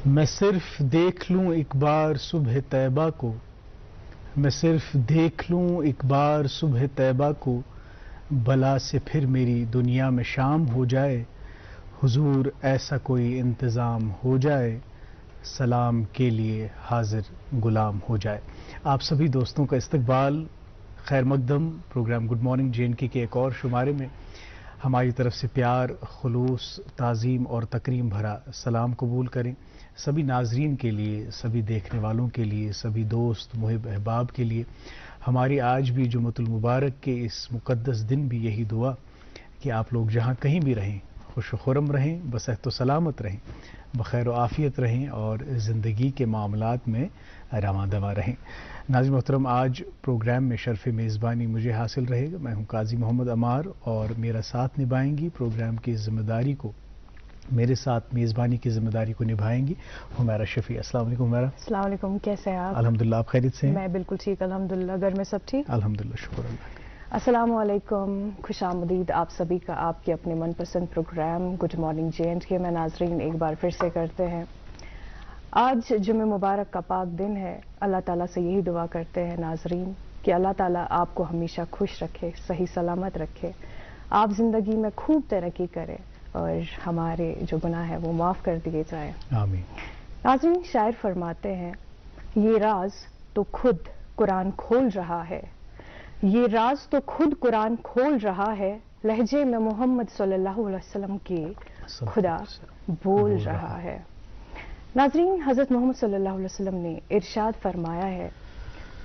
میں صرف دیکھ لوں ایک بار صبح طیبہ کو، میں صرف دیکھ لوں ایک بار صبح طیبہ کو، بلا سے پھر میری دنیا میں شام ہو جائے، حضور ایسا کوئی انتظام ہو جائے، سلام کے لیے حاضر غلام ہو جائے۔ آپ سبھی دوستوں کا استقبال، خیر مقدم پروگرام گڈ مارننگ JNK کے ایک اور شمارے میں ہماری طرف سے پیار، خلوص، تعظیم اور تکریم بھرا سلام قبول کریں۔ سبھی ناظرین کے لیے، سبھی دیکھنے والوں کے لیے، سبھی دوست محب احباب کے لیے ہماری آج بھی جمعۃ المبارک کے اس مقدس دن بھی یہی دعا کہ آپ لوگ جہاں کہیں بھی رہیں خوش و خرم رہیں، بصحت و سلامت رہیں، بخیر و عافیت رہیں اور زندگی کے معاملات میں رواں دواں رہیں۔ ناظرین محترم، آج پروگرام میں شرف میزبانی مجھے حاصل رہے گا۔ میں ہوں قاضی محمد عمار اور میرا ساتھ نبھائیں گی پروگرام کی ذمہ داری کو، میرے ساتھ میزبانی کی ذمہ داری کو نبھائیں گی حمیرہ شفیع۔ السلام علیکم حمیرہ۔ السلام علیکم، کیسے ہیں آپ؟ الحمدللہ، آپ خیریت سے ہیں؟ میں بالکل ٹھیک الحمدللہ، گھر میں سب ٹھیک؟ الحمدللہ، شکر اللہ کا۔ السلام علیکم، خوش آمدید آپ سبھی کا آپ کے اپنے من پسند پروگرام گڈ مارننگ JNK میں ناظرین ایک بار پھر سے کرتے ہیں۔ آج جمعہ مبارک کا پاک دن ہے، اللہ تعالیٰ سے یہی دعا کرتے ہیں ناظرین کہ اللہ تعالیٰ آپ کو ہمیشہ خوش رکھے، صحیح سلامت رکھے، آپ زندگی میں خوب ترقی کریں اور ہمارے جو گناہ ہے وہ معاف کر دیے جائیں، آمین۔ ناظرین، شاعر فرماتے ہیں یہ راز تو خود قرآن کھول رہا ہے، یہ راز تو خود قرآن کھول رہا ہے، لہجے میں محمد صلی اللہ علیہ وسلم کے خدا بول رہا ہے۔ ناظرین، حضرت محمد صلی اللہ علیہ وسلم نے ارشاد فرمایا ہے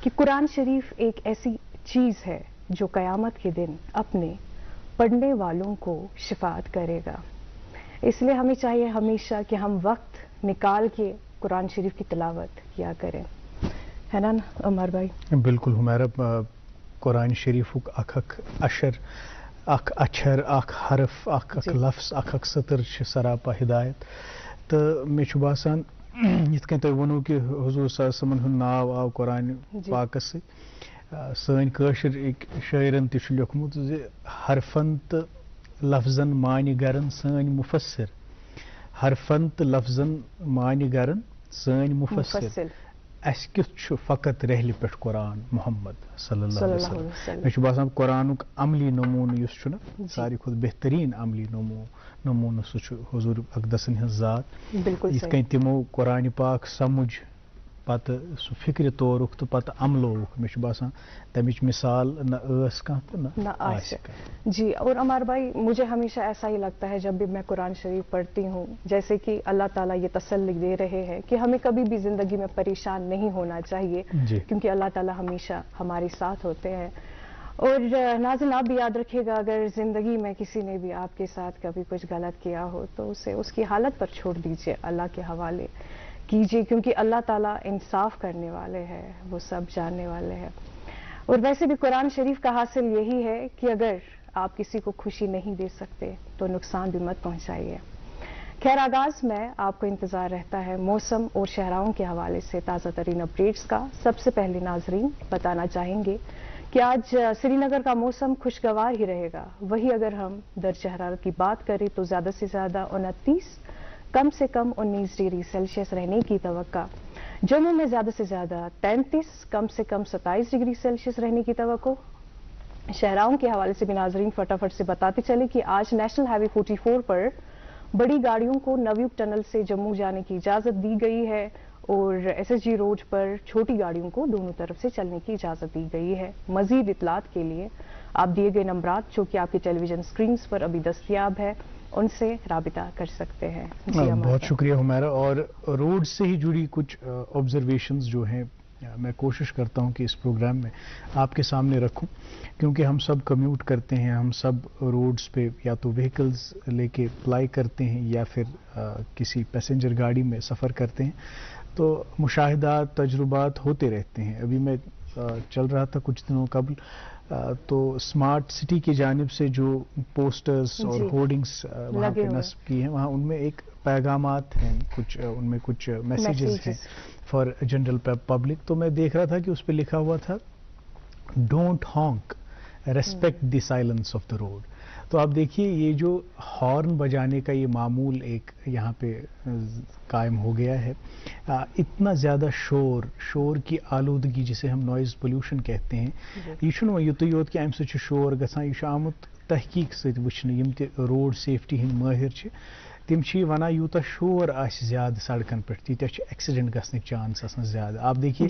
کہ قرآن شریف ایک ایسی چیز ہے جو قیامت کے دن اپنے پڑھنے والوں کو شفاعت کرے گا۔ اس لیے ہمیں چاہیے ہمیشہ کہ ہم وقت نکال کے قرآن شریف کی تلاوت کیا کریں، ہے نا عمر بھائی؟ بالکل حمیرہ، قرآن شریف اکھ اشر، اکھ اچھر، اکھ حرف، اکھ لفظ، اکھ سطر چھ سراپا ہدایت۔ تو مے چھُ باسان یِتھ کٔنۍ تۄہہِ ووٚنوُ کہ حضور صلی اللہ علیہ وسلم ہُنٛد ناو آو قرآن پاکس سۭتۍ، سٲنۍ کٲشِر أکۍ شٲعرن تہِ چھُ لیوکھمُت زِ حرفن تہٕ لفظن مانہِ گرن سٲنۍ مُفسر، حرفن تہٕ لفظن مانہِ گرن سٲنۍ مُفسر، اَسہِ کیُتھ چھُ فقط رحلہِ پٮ۪ٹھ قرآن محمد صلی اللہ علیہ وسلم۔ مےٚ چھُ باسان قرآنُک عملی نموٗنہٕ یُس چھُ نا ساروی کھۄتہٕ بہتریٖن عملی نموٗنہٕ سُہ چھُ حضور اقدسن ہٕنٛز ذات۔ یِتھ کٔنۍ تِمو قرآنہِ پاک سمجھ پتہٕ سُہ فکرِ تورُکھ تہٕ پتہٕ عملووُکھ، مےٚ چھُ باسان تمِچ مثال نہ ٲس کانٛہہ تہٕ نہ آسہِ کانٛہہ۔ جی، اور عمار بھائی مجھے ہمیشہ ایسا ہی لگتا ہے جب بھی میں قرآن شریف پڑھتی ہوں، جیسے کہ اللہ تعالیٰ یہ تسلی دے رہے ہیں کہ ہمیں کبھی بھی زندگی میں پریشان نہیں ہونا چاہیے، کیونکہ اللہ تعالیٰ ہمیشہ ہمارے ساتھ ہوتے ہیں۔ اور ناظرین، آپ بھی یاد رکھیے گا اگر زندگی میں کسی نے بھی آپ کے ساتھ کبھی کچھ غلط کیا ہو تو اسے اس کی حالت پر چھوڑ دیجیے، اللہ کے حوالے کیجیے، کیونکہ اللہ تعالیٰ انصاف کرنے والے ہیں، وہ سب جاننے والے ہیں۔ اور ویسے بھی قرآن شریف کا حاصل یہی ہے کہ اگر آپ کسی کو خوشی نہیں دے سکتے تو نقصان بھی مت پہنچائیے۔ خیر، آغاز میں آپ کو انتظار رہتا ہے موسم اور شہراؤں کے حوالے سے تازہ ترین اپڈیٹس کا۔ سب سے پہلے ناظرین بتانا چاہیں گے کہ آج سری نگر کا موسم خوشگوار ہی رہے گا، وہی اگر ہم درجہ حرارت کی بات کریں تو زیادہ سے زیادہ 29، کم سے کم 19 ڈگری سیلسیس رہنے کی توقع۔ جموں میں زیادہ سے زیادہ 33، کم سے کم 27 ڈگری سیلسیس رہنے کی توقع۔ شہراؤں کے حوالے سے بھی ناظرین فٹافٹ سے بتاتے چلے کہ آج نیشنل ہائی وے 44 پر بڑی گاڑیوں کو نویوگ ٹنل سے جموں جانے کی اجازت دی گئی ہے اور SSG روڈ پر چھوٹی گاڑیوں کو دونوں طرف سے چلنے کی اجازت دی گئی ہے۔ مزید اطلاعات کے لیے آپ دیے گئے نمبرات جو کہ آپ کی ٹیلی ویژن سکرینز پر ابھی دستیاب ہے ان سے رابطہ کر سکتے ہیں۔ بہت شکریہ حمیرہ۔ اور روڈ سے ہی جڑی کچھ آبزرویشنز جو ہیں میں کوشش کرتا ہوں کہ اس پروگرام میں آپ کے سامنے رکھوں، کیونکہ ہم سب کمیوٹ کرتے ہیں، ہم سب روڈز پہ یا تو وہیکلز لے کے اپلائی کرتے ہیں یا پھر کسی پیسنجر گاڑی میں سفر کرتے ہیں، تو مشاہدات، تجربات ہوتے رہتے ہیں۔ ابھی میں چل رہا تھا کچھ دنوں قبل تو اسمارٹ سٹی کی جانب سے جو پوسٹرز اور ہورڈنگز وہاں پہ نصب کی ہیں، وہاں ان میں ایک پیغامات ہیں، کچھ ان میں کچھ میسیجز ہیں فار جنرل پبلک۔ تو میں دیکھ رہا تھا کہ اس پہ لکھا ہوا تھا don't Hong, respect the silence of the road. تو آپ دیکھیے یہ جو ہارن بجانے کا یہ معمول ایک یہاں پہ قائم ہو گیا ہے، اتنا زیادہ شور کی آلودگی جسے ہم نوائز پولیوشن کہتے ہیں، یہ چھُنہٕ وۄنۍ یُتُے یوت کہ امہِ سۭتۍ چھُ شور گژھان، یہ چھُ آمُت تحقیق سۭتۍ وٕچھنہٕ، یِم تہِ روڈ سیفٹی ہٕنٛدۍ مٲہر چھِ تم چھ یہ ونان یوتہ شور آسہِ زیادہ سڑکن پہ تیتیا چھ ایکسیڈنٹ گھنے چانس آسان زیادہ. آپ دیکھیے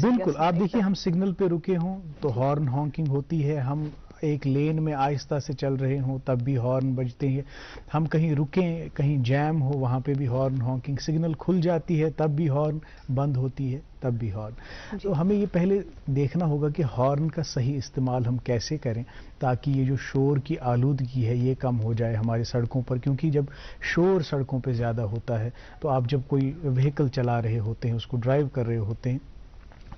بالکل آپ دیکھیے ہم سگنل پہ رکے ہوں تو ہارن ہانکنگ ہوتی ہے، ہم ایک لین میں آہستہ سے چل رہے ہوں تب بھی ہارن بجتے ہیں، ہم کہیں رکیں کہیں جیم ہو وہاں پہ بھی ہارن ہانکنگ، سگنل کھل جاتی ہے تب بھی ہارن، بند ہوتی ہے تب بھی ہارن. تو ہمیں یہ پہلے دیکھنا ہوگا کہ ہارن کا صحیح استعمال ہم کیسے کریں تاکہ یہ جو شور کی آلودگی ہے یہ کم ہو جائے ہماری سڑکوں پر، کیونکہ جب شور سڑکوں پہ زیادہ ہوتا ہے تو آپ جب کوئی وہیکل چلا رہے ہوتے ہیں، اس کو ڈرائیو کر رہے ہوتے ہیں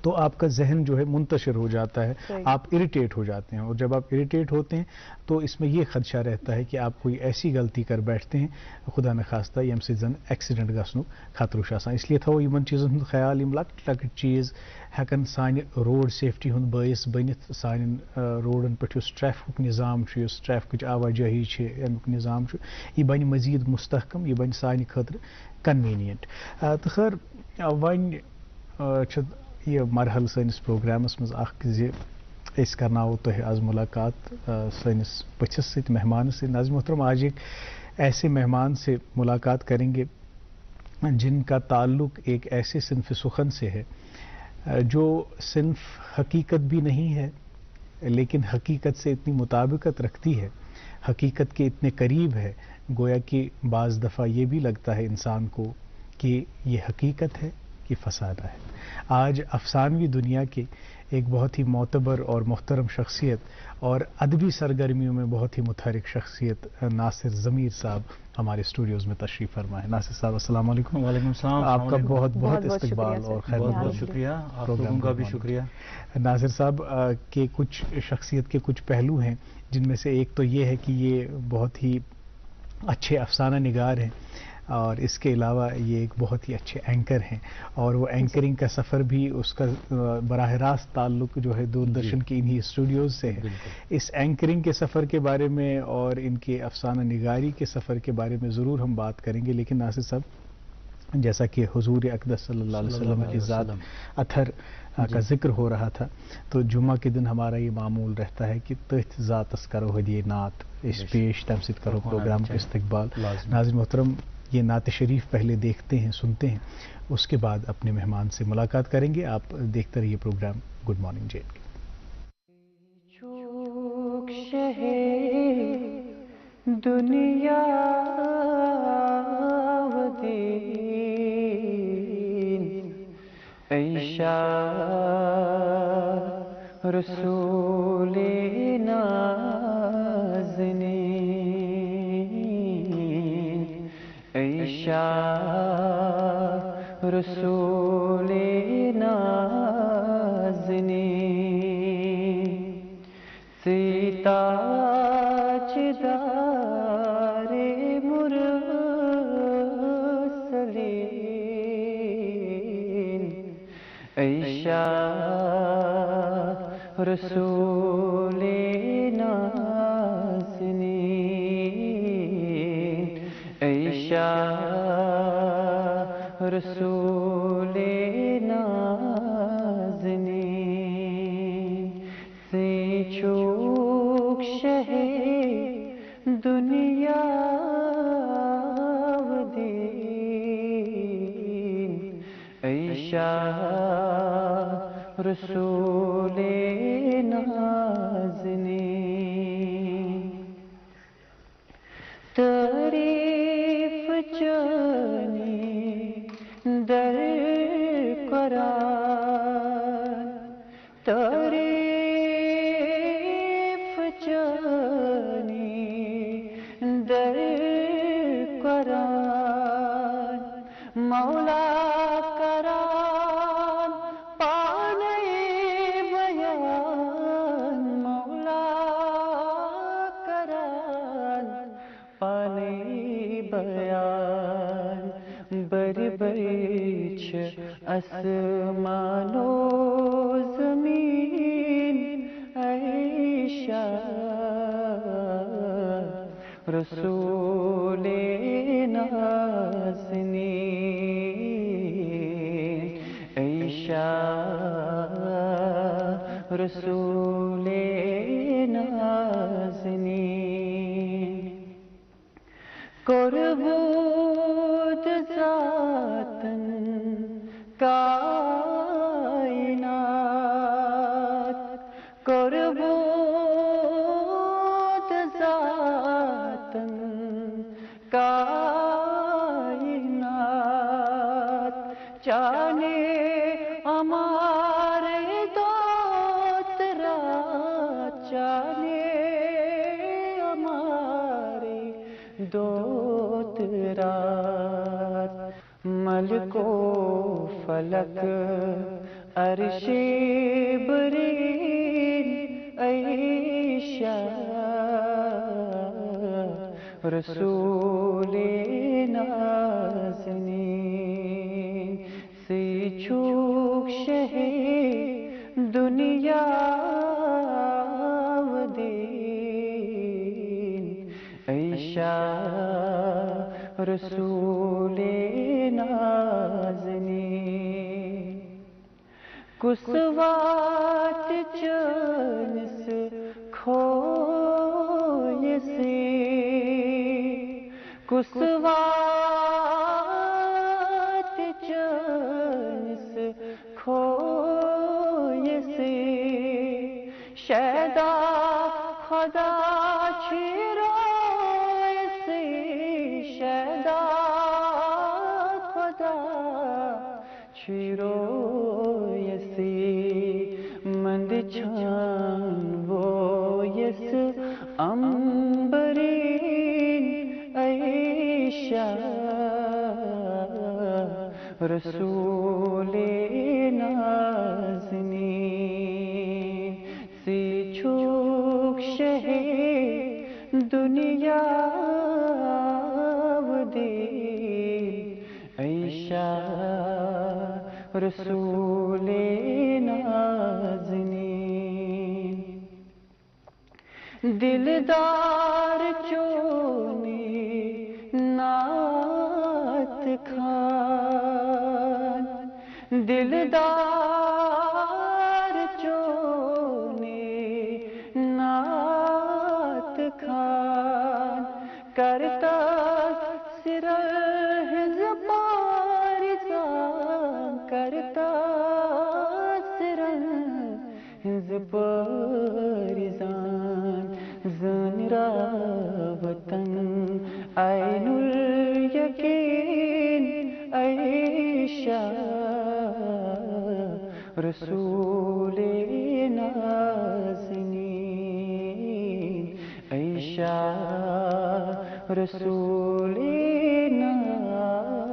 تو آپ کا ذہن جو ہے منتشر ہو جاتا ہے، آپ اریٹیٹ ہو جاتے ہیں، اور جب آپ اریٹیٹ ہوتے ہیں تو اس میں یہ خدشہ رہتا ہے کہ آپ کوئی ایسی غلطی کر بیٹھتے ہیں خدا نخواستہ یم سے زن ایکسیڈنٹ گھنُک خطرہ چھُ آسان. اس لیے تھاوو یمن چیزن ہُنٛد خیال، یم لۄکٕٹۍ لۄکٕٹۍ چیز ہیکن سانہِ روڈ سیفٹی ہُنٛد باعث بٔنِتھ، سانٮ۪ن روڈن پٮ۪ٹھ یُس ٹریفکُک نظام چھُ، یُس ٹریفکٕچ آواجٲہی چھِ، امیُک نظام چھُ، یہِ بنہِ مزید مستحکم، یہِ بنہِ سانہِ خٲطرٕ کنوینینٹ. تہٕ خٲر وۄنۍ چھُ یہ مرحل سٲنِس پروگرامس منٛز اکھ زِ أسۍ کرناوو تۄہہِ آز ملاقات سٲنِس پٔژھِس سۭتۍ، مہمانس سۭتۍ. ناظرین محترم آج ایک ایسے مہمان سے ملاقات کریں گے جن کا تعلق ایک ایسے صنف سخن سے ہے جو صنف حقیقت بھی نہیں ہے لیکن حقیقت سے اتنی مطابقت رکھتی ہے، حقیقت کے اتنے قریب ہے گویا کہ بعض دفعہ یہ بھی لگتا ہے انسان کو کہ یہ حقیقت ہے کہ فسانہ ہے. آج افسانوی دنیا کے ایک بہت ہی معتبر اور محترم شخصیت اور ادبی سرگرمیوں میں بہت ہی متحرک شخصیت ناصر ضمیر صاحب ہمارے اسٹوڈیوز میں تشریف فرما ہے. ناصر صاحب السلام علیکم. وعلیکم السلام. آپ کا بہت بہت استقبال اور خیر بہت شکریہ، آپ لوگوں کا بھی شکریہ. ناصر صاحب کے کچھ شخصیت کے کچھ پہلو ہیں جن میں سے ایک تو یہ ہے کہ یہ بہت ہی اچھے افسانہ نگار ہیں اور اس کے علاوہ یہ ایک بہت ہی اچھے اینکر ہیں، اور وہ اینکرنگ کا سفر بھی اس کا براہ راست تعلق جو ہے دوردرشن کی انہی اسٹوڈیوز سے ہے. اس اینکرنگ کے سفر کے بارے میں اور ان کے افسانہ نگاری کے سفر کے بارے میں ضرور ہم بات کریں گے، لیکن ناصر صاحب جیسا کہ حضور اقدس صلی اللہ علیہ وسلم کی ذات اطہر کا ذکر ہو رہا تھا تو جمعہ کے دن ہمارا یہ معمول رہتا ہے کہ تٔتھۍ ذاتس کرو ہدیے نعت اس پیش، تمہِ سۭتۍ کرو پروگرام کا استقبال. ناظرین محترم یہ نعت شریف پہلے دیکھتے ہیں، سنتے ہیں، اس کے بعد اپنے مہمان سے ملاقات کریں گے. آپ دیکھتے رہیے پروگرام گڈ مارننگ جے. دنیا عیشا رسول نازنین، عیشا رسول نازنین، سیتا چدار مرسلین، عیشا رسول نازنین، عیشا رسول نازنین، سے چوک شہ دنیا و دین، عیشا رسول نازنین، تعریف جانی در قرآن، تعریف جانی در قرآن، مولا کران پانے بیان، مولا کران پانے بیان، بر چھ اسمان و زمین، عیشا رسول نازنین عیشا رسول نازنین قربت ذاتن کائنات قربت ذاتن کائنات جانے ہمارے دوت رات جانے ہمارے دوت رات ملک و فلک عرش برین عیشا رسول نازنین سے چھوک شہ دنیا و دین عیشا رسول نازنین کسوات جنس کھوئے سے کسوات جنس کھوئے سے شیدا خدا چھروئے سے شیدا خدا چھروئے سے مند چھان وہ یس امبرین عیشا رسول نازنین سے چھوک شہ دنیا و دین عیشا رسول نازنین دلدار چونے نعت خوان دلدار چونے نعت خوان کرتا سرحز پارزان کرتا سرحز پارزان زن را وطن عین الیقین عیشا رسول نازنین عیشا رسول نازنین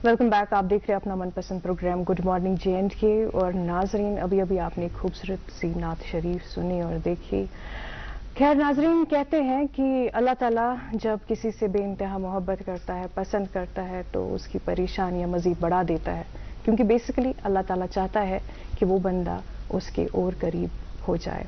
ویلکم بیک. آپ دیکھ رہے ہیں اپنا من پسند پروگرام گڈ مارننگ JNK. اور ناظرین ابھی آپ نے خوبصورت سی نعت شریف سنی اور دیکھی. خیر ناظرین، کہتے ہیں کہ اللہ تعالیٰ جب کسی سے بے انتہا محبت کرتا ہے، پسند کرتا ہے، تو اس کی پریشانیاں مزید بڑھا دیتا ہے، کیونکہ بیسیکلی اللہ تعالیٰ چاہتا ہے کہ وہ بندہ اس کے اور قریب ہو جائے.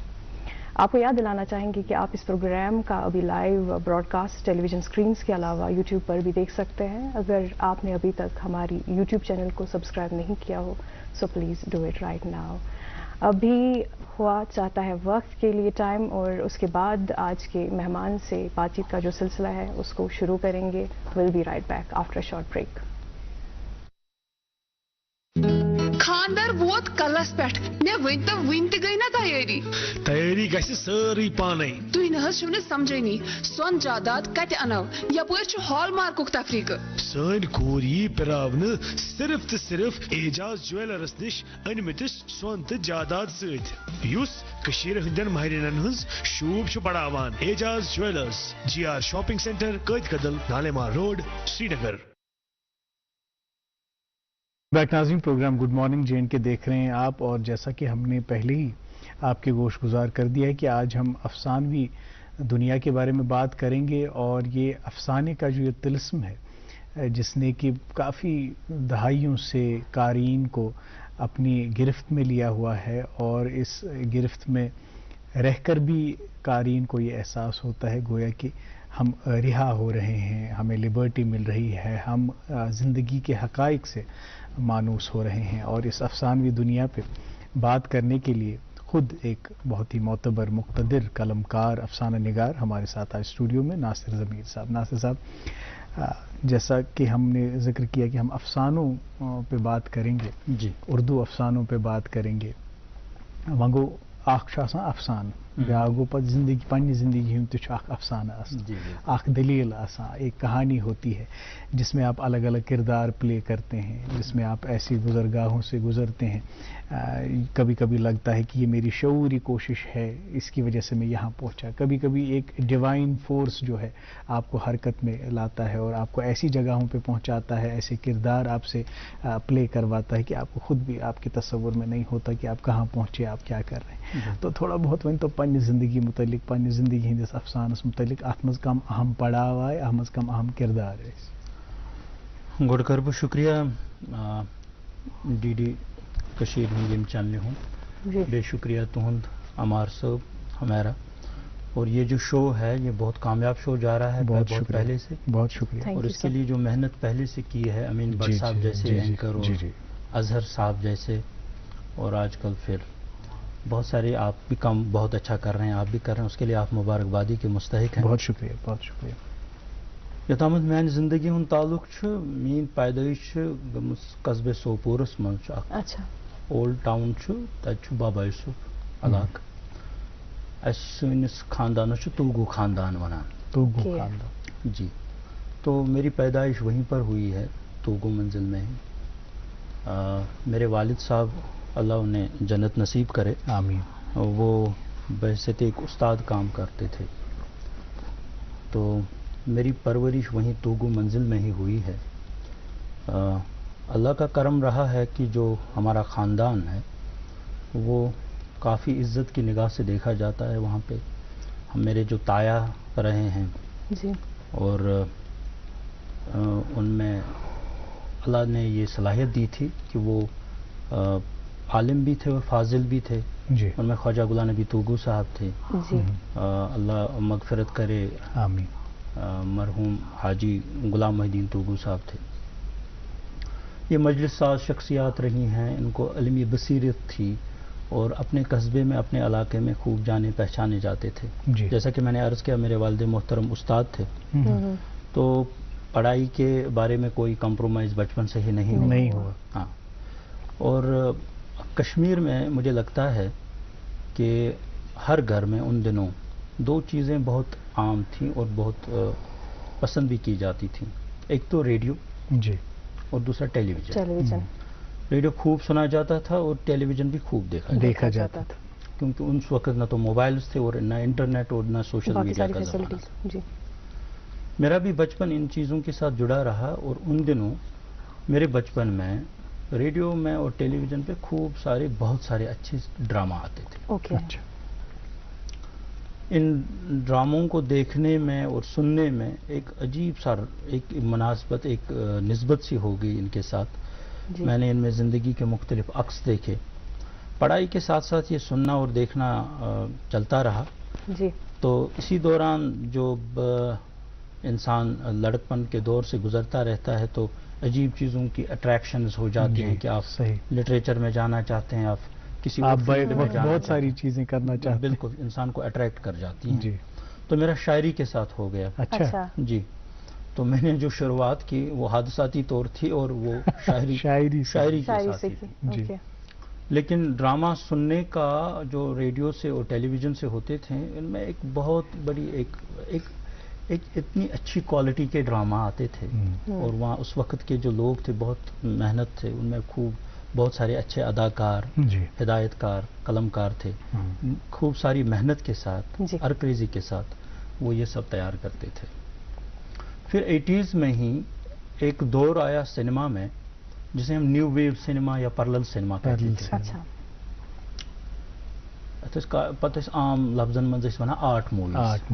آپ کو یاد دلانا چاہیں گے کہ آپ اس پروگرام کا ابھی لائیو براڈ کاسٹ ٹیلی ویژن سکرینز کے علاوہ یوٹیوب پر بھی دیکھ سکتے ہیں. اگر آپ نے ابھی تک ہماری یوٹیوب چینل کو سبسکرائب نہیں کیا ہو so please do it right now. ابھی ہوا چاہتا ہے وقت کے لیے ٹائم، اور اس کے بعد آج کے مہمان سے بات چیت کا جو سلسلہ ہے اس کو شروع کریں گے. Will be right back after short break. خاندر ووت کلس پہ مے ون تو ون تہ گئی نا تیاری گژھِ سٲرٕے پانے. تھی نہ سمجھانی سون جائیداد کتہ انو یپر ہال مارکک تفریقہ. سٲنۍ کوٗر یی پراونہٕ صرف تہٕ صرف اعجاز جویلرس نش أنمٕتِس سۄن تہٕ جاداد سۭتۍ یُس کٔشیٖرِ ہٕنٛدٮ۪ن ماہرینن ہٕنٛز شوٗب چھُ بڑاوان. اعجاز جویلرس GR شاپنگ سینٹر قٲدۍ کدل نالیمار روڈ سرینگر. بیک ناظرین، پروگرام گڈ مارننگ JNK دیکھ رہے ہیں آپ، اور جیسا کہ ہم نے پہلے ہی آپ کے گوش گزار کر دیا ہے کہ آج ہم افسانوی دنیا کے بارے میں بات کریں گے، اور یہ افسانے کا جو یہ طلسم ہے جس نے کہ کافی دہائیوں سے قارئین کو اپنی گرفت میں لیا ہوا ہے، اور اس گرفت میں رہ کر بھی قارئین کو یہ احساس ہوتا ہے گویا کہ ہم رہا ہو رہے ہیں، ہمیں لبرٹی مل رہی ہے، ہم زندگی کے حقائق سے مانوس ہو رہے ہیں. اور اس افسانوی دنیا پہ بات کرنے کے لیے خود ایک بہت ہی معتبر مقتدر قلمکار افسانہ نگار ہمارے ساتھ آج اسٹوڈیو میں ناصر ضمیر صاحب. ناصر صاحب، جیسا کہ ہم نے ذکر کیا کہ ہم افسانوں پہ بات کریں گے، جی اردو افسانوں پہ بات کریں گے. وگو اخ افسانہ بیاکھ گو پتہ زندگی، پنہ زندگی ہند تہ اخ افسانہ آسان، اخ دلیل آسان، ایک کہانی ہوتی ہے جس میں آپ الگ الگ کردار پلے کرتے ہیں، جس میں آپ ایسی گزرگاہوں سے گزرتے ہیں. کبھی کبھی لگتا ہے کہ یہ میری شعوری کوشش ہے، اس کی وجہ سے میں یہاں پہنچا. کبھی کبھی ایک ڈیوائن فورس جو ہے آپ کو حرکت میں لاتا ہے اور آپ کو ایسی جگہوں پہ پہنچاتا ہے، ایسے کردار آپ سے پلے کرواتا ہے کہ آپ کو خود بھی آپ کے تصور میں نہیں ہوتا کہ آپ کہاں پہنچے، آپ کیا کر رہے ہیں. تو تھوڑا بہت ون تو پنہ زندگی متعلق، پنہ زندگی ہندس افسانس متعلق، ات مز کم اہم پڑاو آئے، ات مز کم اہم کردار ٲسۍ. گۄڈٕ کَرٕ بہٕ شُکریہ ڈی ڈی کٔشیٖر ہُنٛد ییٚمہِ چینلہِ ہُنٛد، بیٚیہِ شُکریہ تُہُنٛد عمار صٲب ہمیرا. اور یہ جو شو ہے یہ بہت کامیاب شو جا رہا ہے بہت پہلے سے، بہت شکریہ. اور اس کے لیے جو محنت پہلے سے کی ہے امین بٹ صاحب جیسے اینکر اور اظہر صاحب جیسے، اور آج کل پھر بہت سارے آپ بھی کام بہت اچھا کر رہے ہیں، آپ بھی کر رہے ہیں، اس کے لیے آپ مبارکبادی کے مستحق ہیں. بہت شکریہ، بہت شکریہ. یوتامت میانہِ زندگی ہُنٛد تعلق چھُ، میٛٲنۍ پیدٲیش چھِ گٔمٕژ قصبے سوپورس منٛز چھُ اکھ اولڈ ٹاؤن چھُ، تتہِ چھُ بابا یوسف علاقہٕ. اسہِ سٲنِس خاندانس چھُ توگو خاندان ونان. توگو خاندان، جی. تو میری پیدائش وہیں پر ہوئی ہے، توگو منزل میں ہی. میرے والد صاحب اللہ انہیں جنت نصیب کرے، آمین. وہ بحیثیت ایک استاد کام کرتے تھے، تو میری پرورش وہیں توگو منزل میں ہی ہوئی ہے. اللہ کا کرم رہا ہے کہ جو ہمارا خاندان ہے وہ کافی عزت کی نگاہ سے دیکھا جاتا ہے وہاں پہ. ہم میرے جو تایا رہے ہیں جی، اور ان میں اللہ نے یہ صلاحیت دی تھی کہ وہ عالم بھی تھے اور فاضل بھی تھے. جی. ان میں خواجہ غلام نبی توگو صاحب تھے، جی، اللہ مغفرت کرے، آمین. مرحوم حاجی غلام محی الدین توگو صاحب تھے. یہ مجلس ساز شخصیات رہی ہیں، ان کو علمی بصیرت تھی اور اپنے قصبے میں اپنے علاقے میں خوب جانے پہچانے جاتے تھے. جی. جیسا کہ میں نے عرض کیا میرے والد محترم استاد تھے، تو پڑھائی کے بارے میں کوئی کمپرومائز بچپن سے ہی نہیں ہوا. ہاں. اور کشمیر میں مجھے لگتا ہے کہ ہر گھر میں ان دنوں دو چیزیں بہت عام تھیں اور بہت پسند بھی کی جاتی تھیں. ایک تو ریڈیو، جی، اور دوسرا ٹیلی ویژن. ریڈیو خوب سنا جاتا تھا اور ٹیلی ویژن بھی خوب دیکھا جاتا تھا، کیونکہ اس وقت نہ تو موبائلز تھے اور نہ انٹرنیٹ اور نہ سوشل میڈیا کا زمانہ. جی. میرا بھی بچپن ان چیزوں کے ساتھ جڑا رہا، اور ان دنوں میرے بچپن میں ریڈیو میں اور ٹیلی ویژن پہ خوب سارے بہت سارے اچھے ڈرامہ آتے تھے. اوکے. ان ڈراموں کو دیکھنے میں اور سننے میں ایک عجیب سا ایک مناسبت، ایک نسبت سی ہو گئی ان کے ساتھ. میں نے ان میں زندگی کے مختلف عکس دیکھے. پڑھائی کے ساتھ ساتھ یہ سننا اور دیکھنا چلتا رہا. جی. تو اسی دوران جو انسان لڑکپن کے دور سے گزرتا رہتا ہے تو عجیب چیزوں کی اٹریکشنز ہو جاتی ہیں کہ آپ لٹریچر میں جانا چاہتے ہیں، آپ کسی بہت ساری چیزیں کرنا چاہتے ہیں، بالکل انسان کو اٹریکٹ کر جاتی ہیں. جی. تو میرا شاعری کے ساتھ ہو گیا. اچھا. جی. تو میں نے جو شروعات کی وہ حادثاتی طور تھی اور وہ شاعری کے ساتھ تھی. جی. لیکن ڈرامہ سننے کا جو ریڈیو سے اور ٹیلی ویژن سے ہوتے تھے، ان میں ایک بہت بڑی ایک اتنی اچھی کوالٹی کے ڈرامہ آتے تھے، اور وہاں اس وقت کے جو لوگ تھے بہت محنت تھے، ان میں خوب بہت سارے اچھے اداکار، ہدایت کار، قلم کار تھے. خوب ساری محنت کے ساتھ، عرقریزی کے ساتھ وہ یہ سب تیار کرتے تھے. پھر 80s میں ہی ایک دور آیا سنیما میں جسے ہم نیو ویو سنیما یا پرلل سنیما کہتے تھے. پتہ عام لفظن من آرٹ موویز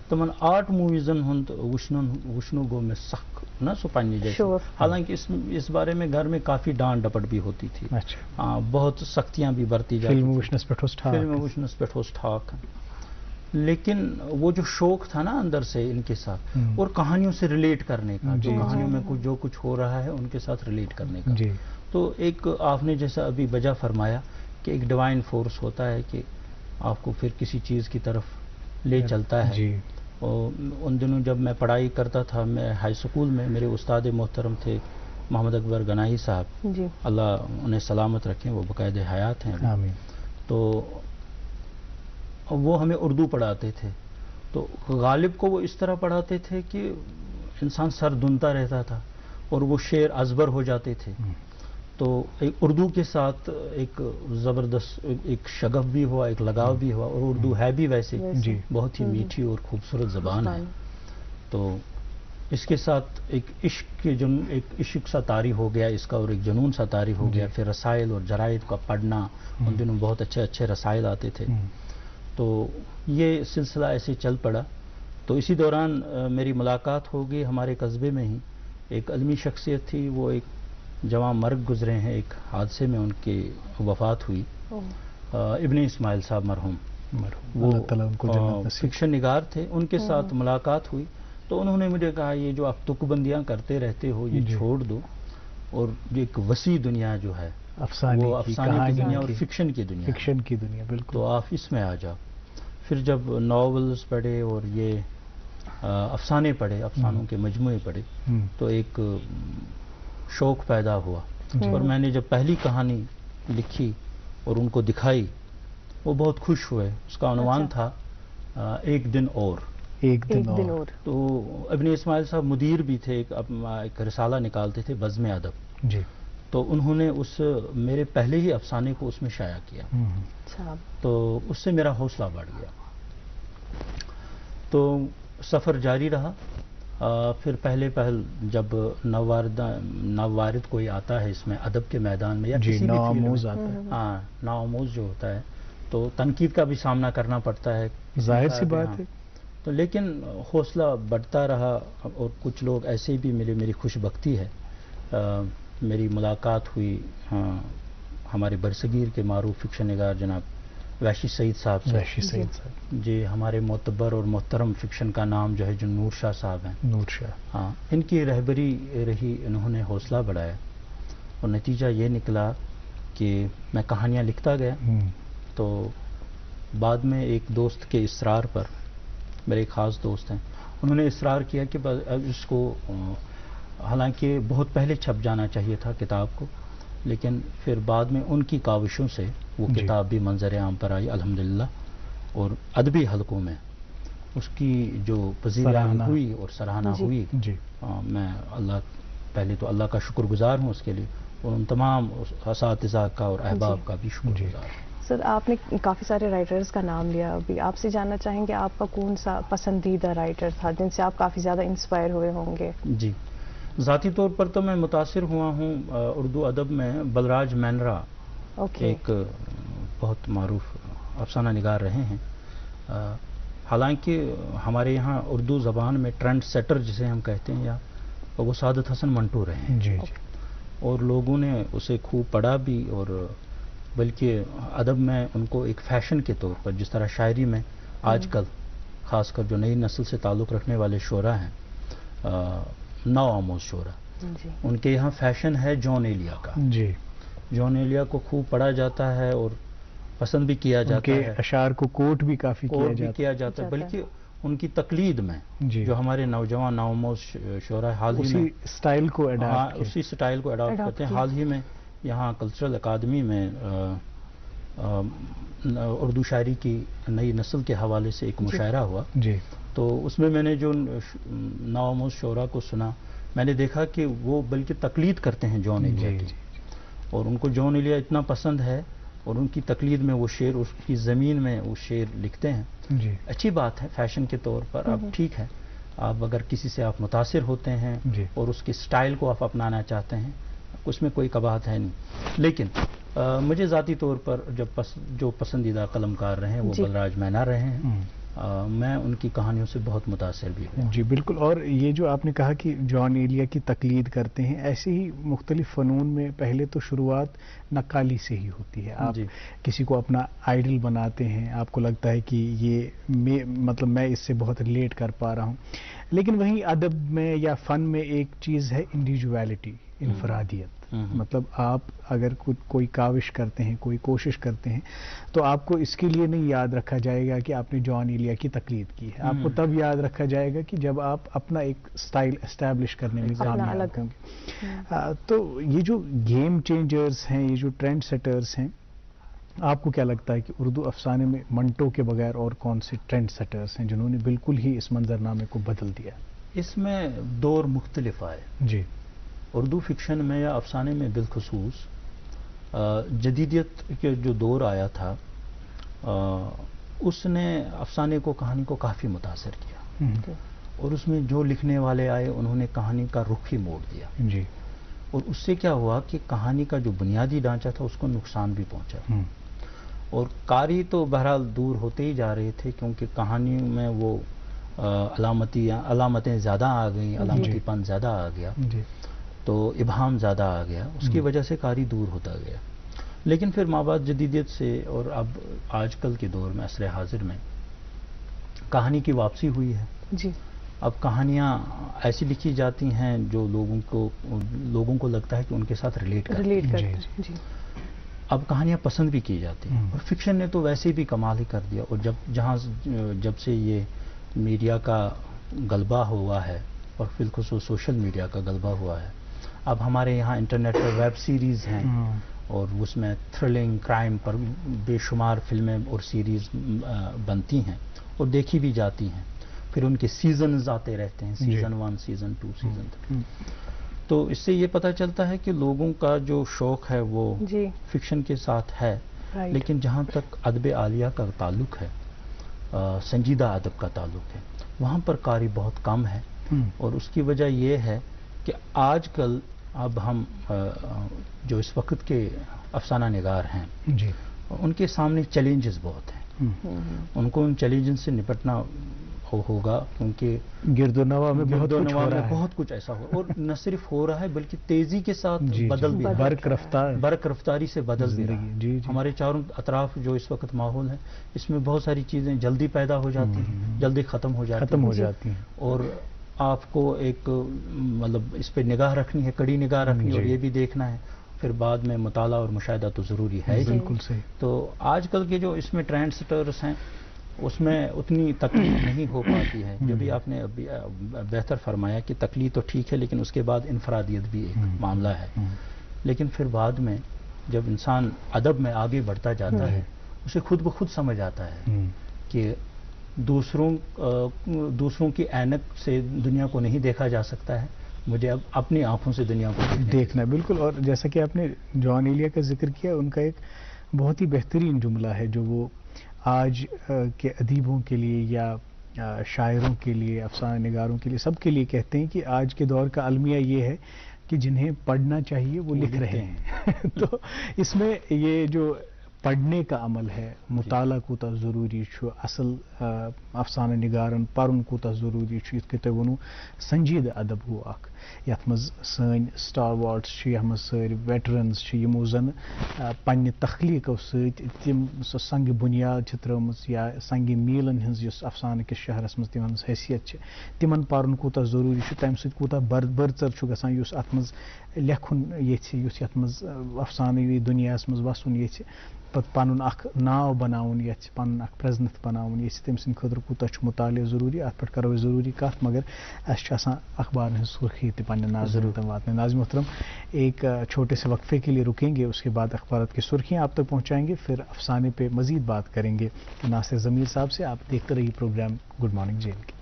تمن آرٹ موویزن ہند وشنو گو میں سخ نا سو پنہ جیسے حالانکہ اس بارے میں گھر میں کافی ڈانٹ ڈپٹ بھی ہوتی تھی، بہت سختیاں بھی برتی جاتی، فلم وچنس پہ ٹھاک، لیکن وہ جو شوق تھا نا اندر سے ان کے ساتھ اور کہانیوں سے ریلیٹ کرنے کا، جو کہانیوں میں جو کچھ ہو رہا ہے ان کے ساتھ ریلیٹ کرنے کا، تو ایک آپ نے جیسا ابھی بجا فرمایا کہ ایک ڈیوائن فورس ہوتا ہے کہ آپ کو پھر کسی چیز کی طرف لے چلتا ہے۔ اور ان دنوں جب میں پڑھائی کرتا تھا، میں ہائی اسکول میں، میرے استاد محترم تھے محمد اکبر گناہی صاحب، اللہ انہیں سلامت رکھیں، وہ باقاعدہ حیات ہیں، تو وہ ہمیں اردو پڑھاتے تھے، تو غالب کو وہ اس طرح پڑھاتے تھے کہ انسان سر دھنتا رہتا تھا اور وہ شعر ازبر ہو جاتے تھے، تو ایک اردو کے ساتھ ایک زبردست ایک شغف بھی ہوا، ایک لگاؤ بھی ہوا، اور اردو ہے بھی ویسے بہت ہی میٹھی اور خوبصورت زبان ہے، تو اس کے ساتھ ایک عشق سا طاری ہو گیا اس کا، اور ایک جنون سا طاری ہو گیا۔ پھر رسائل اور جرائد کا پڑھنا، ان دنوں بہت اچھے اچھے رسائل آتے تھے، تو یہ سلسلہ ایسے چل پڑا۔ تو اسی دوران میری ملاقات ہو گئی ہمارے قصبے میں ہی، ایک علمی شخصیت تھی، وہ ایک جوان مرگ گزرے ہیں، ایک حادثے میں ان کی وفات ہوئی، ابن اسماعیل صاحب مرحوم، وہ فکشن نگار تھے، ان کے ساتھ ملاقات ہوئی، تو انہوں نے مجھے کہا یہ جو آپ تک بندیاں کرتے رہتے ہو یہ چھوڑ دو، اور ایک وسیع دنیا جو ہے وہ افسانے کی دنیا اور فکشن کی دنیا، بالکل، تو آپ اس میں آ جاؤ۔ پھر جب ناولز پڑھے اور یہ افسانے پڑھے، افسانوں کے مجموعے پڑھے، تو ایک شوق پیدا ہوا، اور میں نے جب پہلی کہانی لکھی اور ان کو دکھائی، وہ بہت خوش ہوئے۔ اس کا عنوان تھا ایک دن اور۔ تو ابن اسماعیل صاحب مدیر بھی تھے، ایک رسالہ نکالتے تھے بزم ادب، تو انہوں نے میرے پہلے ہی افسانے کو اس میں شائع کیا، تو اس سے میرا حوصلہ بڑھ گیا، تو سفر جاری رہا۔ پھر پہل جب نووارد کوئی آتا ہے اس میں ادب کے میدان میں، یا کسی بھی نوآموز آتا ہے، ہاں نوآموز جو ہوتا ہے، تو تنقید کا بھی سامنا کرنا پڑتا ہے، ظاہر سی بات ہے، تو لیکن حوصلہ بڑھتا رہا، اور کچھ لوگ ایسے بھی ملے، میری خوش بختی ہے، میری ملاقات ہوئی ہمارے برصغیر کے معروف فکشن نگار جناب وحشی سعید صاحب سے، جی ہمارے معتبر اور محترم فکشن کا نام جو ہے جو نور شاہ صاحب ہیں، نور شاہ، ہاں ان کی رہبری رہی، انہوں نے حوصلہ بڑھایا، اور نتیجہ یہ نکلا کہ میں کہانیاں لکھتا گیا، تو بعد میں ایک دوست کے اصرار پر، میرے ایک خاص دوست ہیں، انہوں نے اصرار کیا کہ اس کو، حالانکہ بہت پہلے چھپ جانا چاہیے تھا کتاب کو، لیکن پھر بعد میں ان کی کاوشوں سے وہ کتاب بھی منظر عام پر آئی الحمدللہ، اور ادبی حلقوں میں اس کی جو پذیرائی ہوئی اور سراہنا ہوئی، میں پہلے تو اللہ کا شکر گزار ہوں اس کے لیے، اور ان تمام اساتذہ کا اور احباب کا بھی شکر گزار ہوں۔ سر آپ نے کافی سارے رائٹرز کا نام لیا، ابھی آپ سے جاننا چاہیں گے آپ کا کون سا پسندیدہ رائٹر تھا جن سے آپ کافی زیادہ انسپائر ہوئے ہوں گے؟ جی ذاتی طور پر تو میں متاثر ہوا ہوں اردو ادب میں بلراج مینرا، ایک بہت معروف افسانہ نگار رہے ہیں، حالانکہ ہمارے یہاں اردو زبان میں ٹرینڈ سیٹر جسے ہم کہتے ہیں، یا وہ سعادت حسن منٹو رہے ہیں، اور لوگوں نے اسے خوب پڑھا بھی، اور بلکہ ادب میں ان کو ایک فیشن کے طور پر، جس طرح شاعری میں آج کل خاص کر جو نئی نسل سے تعلق رکھنے والے شعراء ہیں، نوآموز شعراء، ان کے یہاں فیشن ہے جان ایلیا کا، جان ایلیا کو خوب پڑھا جاتا ہے اور پسند بھی کیا جاتا ہے، اشعار کو کوٹ بھی کافی کیا جاتا ہے، بلکہ ان کی تقلید میں جو ہمارے نوجوان نوآموز شعراء حال ہی میں اسی سٹائل کو اڈاپٹ کرتے ہیں۔ حال ہی میں یہاں کلچرل اکادمی میں اردو شاعری کی نئی نسل کے حوالے سے ایک مشاعرہ ہوا، تو اس میں میں نے جو نوآموز شعراء کو سنا، میں نے دیکھا کہ وہ بلکہ تقلید کرتے ہیں جان ایلیا کی، اور ان کو جان ایلیا اتنا پسند ہے، اور ان کی تقلید میں وہ شعر، اس کی زمین میں وہ شعر لکھتے ہیں۔ اچھی بات ہے فیشن کے طور پر، اب ٹھیک ہے، آپ اگر کسی سے آپ متاثر ہوتے ہیں اور اس کی سٹائل کو آپ اپنانا چاہتے ہیں، اس میں کوئی قباحت ہے نہیں، لیکن مجھے ذاتی طور پر جو پسندیدہ قلمکار رہے ہیں وہ بلراج مینار رہے ہیں. میں ان کی کہانیوں سے بہت متاثر بھی ہوں. جی بالکل. اور یہ جو آپ نے کہا کہ جان ایلیا کی تقلید کرتے ہیں، ایسے ہی مختلف فنون میں پہلے تو شروعات نقالی سے ہی ہوتی ہے. آپ کسی کو اپنا آئیڈل بناتے ہیں، آپ کو لگتا ہے کہ یہ مطلب میں اس سے بہت ریلیٹ کر پا رہا ہوں. لیکن وہیں ادب میں یا فن میں ایک چیز ہے انڈیویجویلٹی، انفرادیت. مطلب آپ اگر کوئی کاوش کرتے ہیں، کوئی کوشش کرتے ہیں، تو آپ کو اس کے لیے نہیں یاد رکھا جائے گا کہ آپ نے جان ایلیا کی تقلید کی ہے. آپ کو تب یاد رکھا جائے گا کہ جب آپ اپنا ایک سٹائل اسٹیبلش کرنے میں کامیاب ہوں گے. تو یہ جو گیم چینجرز ہیں، یہ جو ٹرینڈ سیٹرز ہیں، آپ کو کیا لگتا ہے کہ اردو افسانے میں منٹو کے بغیر اور کون سے ٹرینڈ سیٹرز ہیں جنہوں نے بالکل ہی اس منظرنامے کو بدل دیا؟ اس میں دور مختلف آئے. جی. اردو فکشن میں یا افسانے میں بالخصوص جدیدیت کے جو دور آیا تھا اس نے افسانے کو، کہانی کو کافی متاثر کیا. اور اس میں جو لکھنے والے آئے انہوں نے کہانی کا رخ ہی موڑ دیا. جی. اور اس سے کیا ہوا کہ کہانی کا جو بنیادی ڈھانچہ تھا اس کو نقصان بھی پہنچا. اور قاری تو بہرحال دور ہوتے ہی جا رہے تھے کیونکہ کہانی میں وہ علامتیں زیادہ آ گئیں، علامتی پن زیادہ آ گیا، تو ابہام زیادہ آ گیا. اس کی وجہ سے قاری دور ہوتا گیا. لیکن پھر مابعد جدیدیت سے اور اب آج کل کے دور میں عصر حاضر میں کہانی کی واپسی ہوئی ہے. جی. اب کہانیاں ایسی لکھی جاتی ہیں جو لوگوں کو لگتا ہے کہ ان کے ساتھ ریلیٹ کرتے ہیں. اب کہانیاں پسند بھی کی جاتی ہیں. اور فکشن نے تو ویسے بھی کمال ہی کر دیا. اور جب سے یہ میڈیا کا غلبہ ہوا ہے اور بالخصوص سوشل میڈیا کا غلبہ ہوا ہے، اب ہمارے یہاں انٹرنیٹ پر ویب سیریز ہیں اور اس میں تھرلنگ، کرائم پر بے شمار فلمیں اور سیریز بنتی ہیں اور دیکھی بھی جاتی ہیں. پھر ان کے سیزنز آتے رہتے ہیں، سیزن 1، سیزن 2، سیزن 3. تو اس سے یہ پتہ چلتا ہے کہ لوگوں کا جو شوق ہے وہ فکشن کے ساتھ ہے. لیکن جہاں تک ادب عالیہ کا تعلق ہے، سنجیدہ ادب کا تعلق ہے، وہاں پر قاری بہت کم ہے. اور اس کی وجہ یہ ہے کہ آج کل اب ہم جو اس وقت کے افسانہ نگار ہیں ان کے سامنے چیلنجز بہت ہیں. ان کو ان چیلنجز سے نپٹنا ہوگا کیونکہ گرد و نواح میں بہت کچھ ایسا ہو، اور نہ صرف ہو رہا ہے بلکہ تیزی کے ساتھ بدل بھی، برق رفتاری سے بدل بھی رہا ہے. ہمارے چاروں اطراف جو اس وقت ماحول ہے اس میں بہت ساری چیزیں جلدی پیدا ہو جاتی ہیں، جلدی ختم ہو جاتی ہیں. اور آپ کو ایک مطلب اس پہ نگاہ رکھنی ہے، کڑی نگاہ رکھنی ہے، اور یہ بھی دیکھنا ہے پھر بعد میں مطالعہ اور مشاہدہ تو ضروری ہے. بالکل صحیح. تو آج کل کے جو اس میں ٹرینڈ سیٹرز ہیں اس میں اتنی تقلید نہیں ہو پاتی ہے. جو بھی آپ نے ابھی بہتر فرمایا کہ تقلید تو ٹھیک ہے لیکن اس کے بعد انفرادیت بھی ایک معاملہ ہے. لیکن پھر بعد میں جب انسان ادب میں آگے بڑھتا جاتا ہے اسے خود بخود سمجھ آتا ہے کہ دوسروں کی عینک سے دنیا کو نہیں دیکھا جا سکتا ہے، مجھے اب اپنی آنکھوں سے دنیا کو دیکھنا ہے. بالکل. اور جیسا کہ آپ نے جان ایلیا کا ذکر کیا، ان کا ایک بہت ہی بہترین جملہ ہے جو وہ آج کے ادیبوں کے لیے یا شاعروں کے لیے، افسانہ نگاروں کے لیے، سب کے لیے کہتے ہیں کہ آج کے دور کا المیہ یہ ہے کہ جنہیں پڑھنا چاہیے وہ لکھ رہے ہیں. تو اس میں یہ جو پڑھنے کا عمل ہے، مطالعہ کوتا ضروری چھو، اصل افسانہ نگارن پرن کوتا ضروری چھو، یتھ کٔنۍ تۄہہِ ووٚنوٕ سنجیدٕ ادب گوٚو اکھ یتھ منٛز سٲنۍ سٹار واٹس چھِ، یتھ منٛز سٲری ویٹرنز چھِ یِمو زن پننہِ تخلیٖقو سۭتۍ تِم سۄ سنگہِ بُنیاد چھِ ترٲومٕژ یا سنگہِ میٖلن ہٕنٛز یُس افسانہٕ کِس شہرس منٛز تِہنٛز حیثیت چھِ، تِمن پرُن کوٗتاہ ضروٗری چھُ، تمہِ سۭتۍ کوٗتاہ برژر چھُ گژھان یُس اتھ منٛز لیکھُن یژھِ، یُس یتھ منٛز افسانوی دُنیاہس منٛز وسُن یژھِ، پتہٕ پنُن اکھ ناو بناوُن یژھِ، پنُن اکھ پرٛزنتھ بناوُن یژھِ، تٔمۍ سٕنٛدِ خٲطرٕ کوٗتاہ چھُ مطالعہ ضروٗری. اتھ پٮ۪ٹھ کرو أسۍ ضروٗری کتھ، مگر اسہِ چھِ آسان اخبارن ہٕنٛز سرخی تہِ پننہِ ناظرین تام واتنٲوِتھ. ناظرین محترم، ایک چھوٹے سے وقفے کے لیے رکیں گے، اس کے بعد اخبارات کی سرخیاں آپ تک پہنچائیں گے، پھر افسانے پہ مزید بات کریں گے ناصر ضمیر صاحب سے. آپ دیکھتے رہیے پروگرام گڈ مارننگ جیل کی.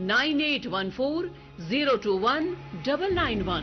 9814 021 991।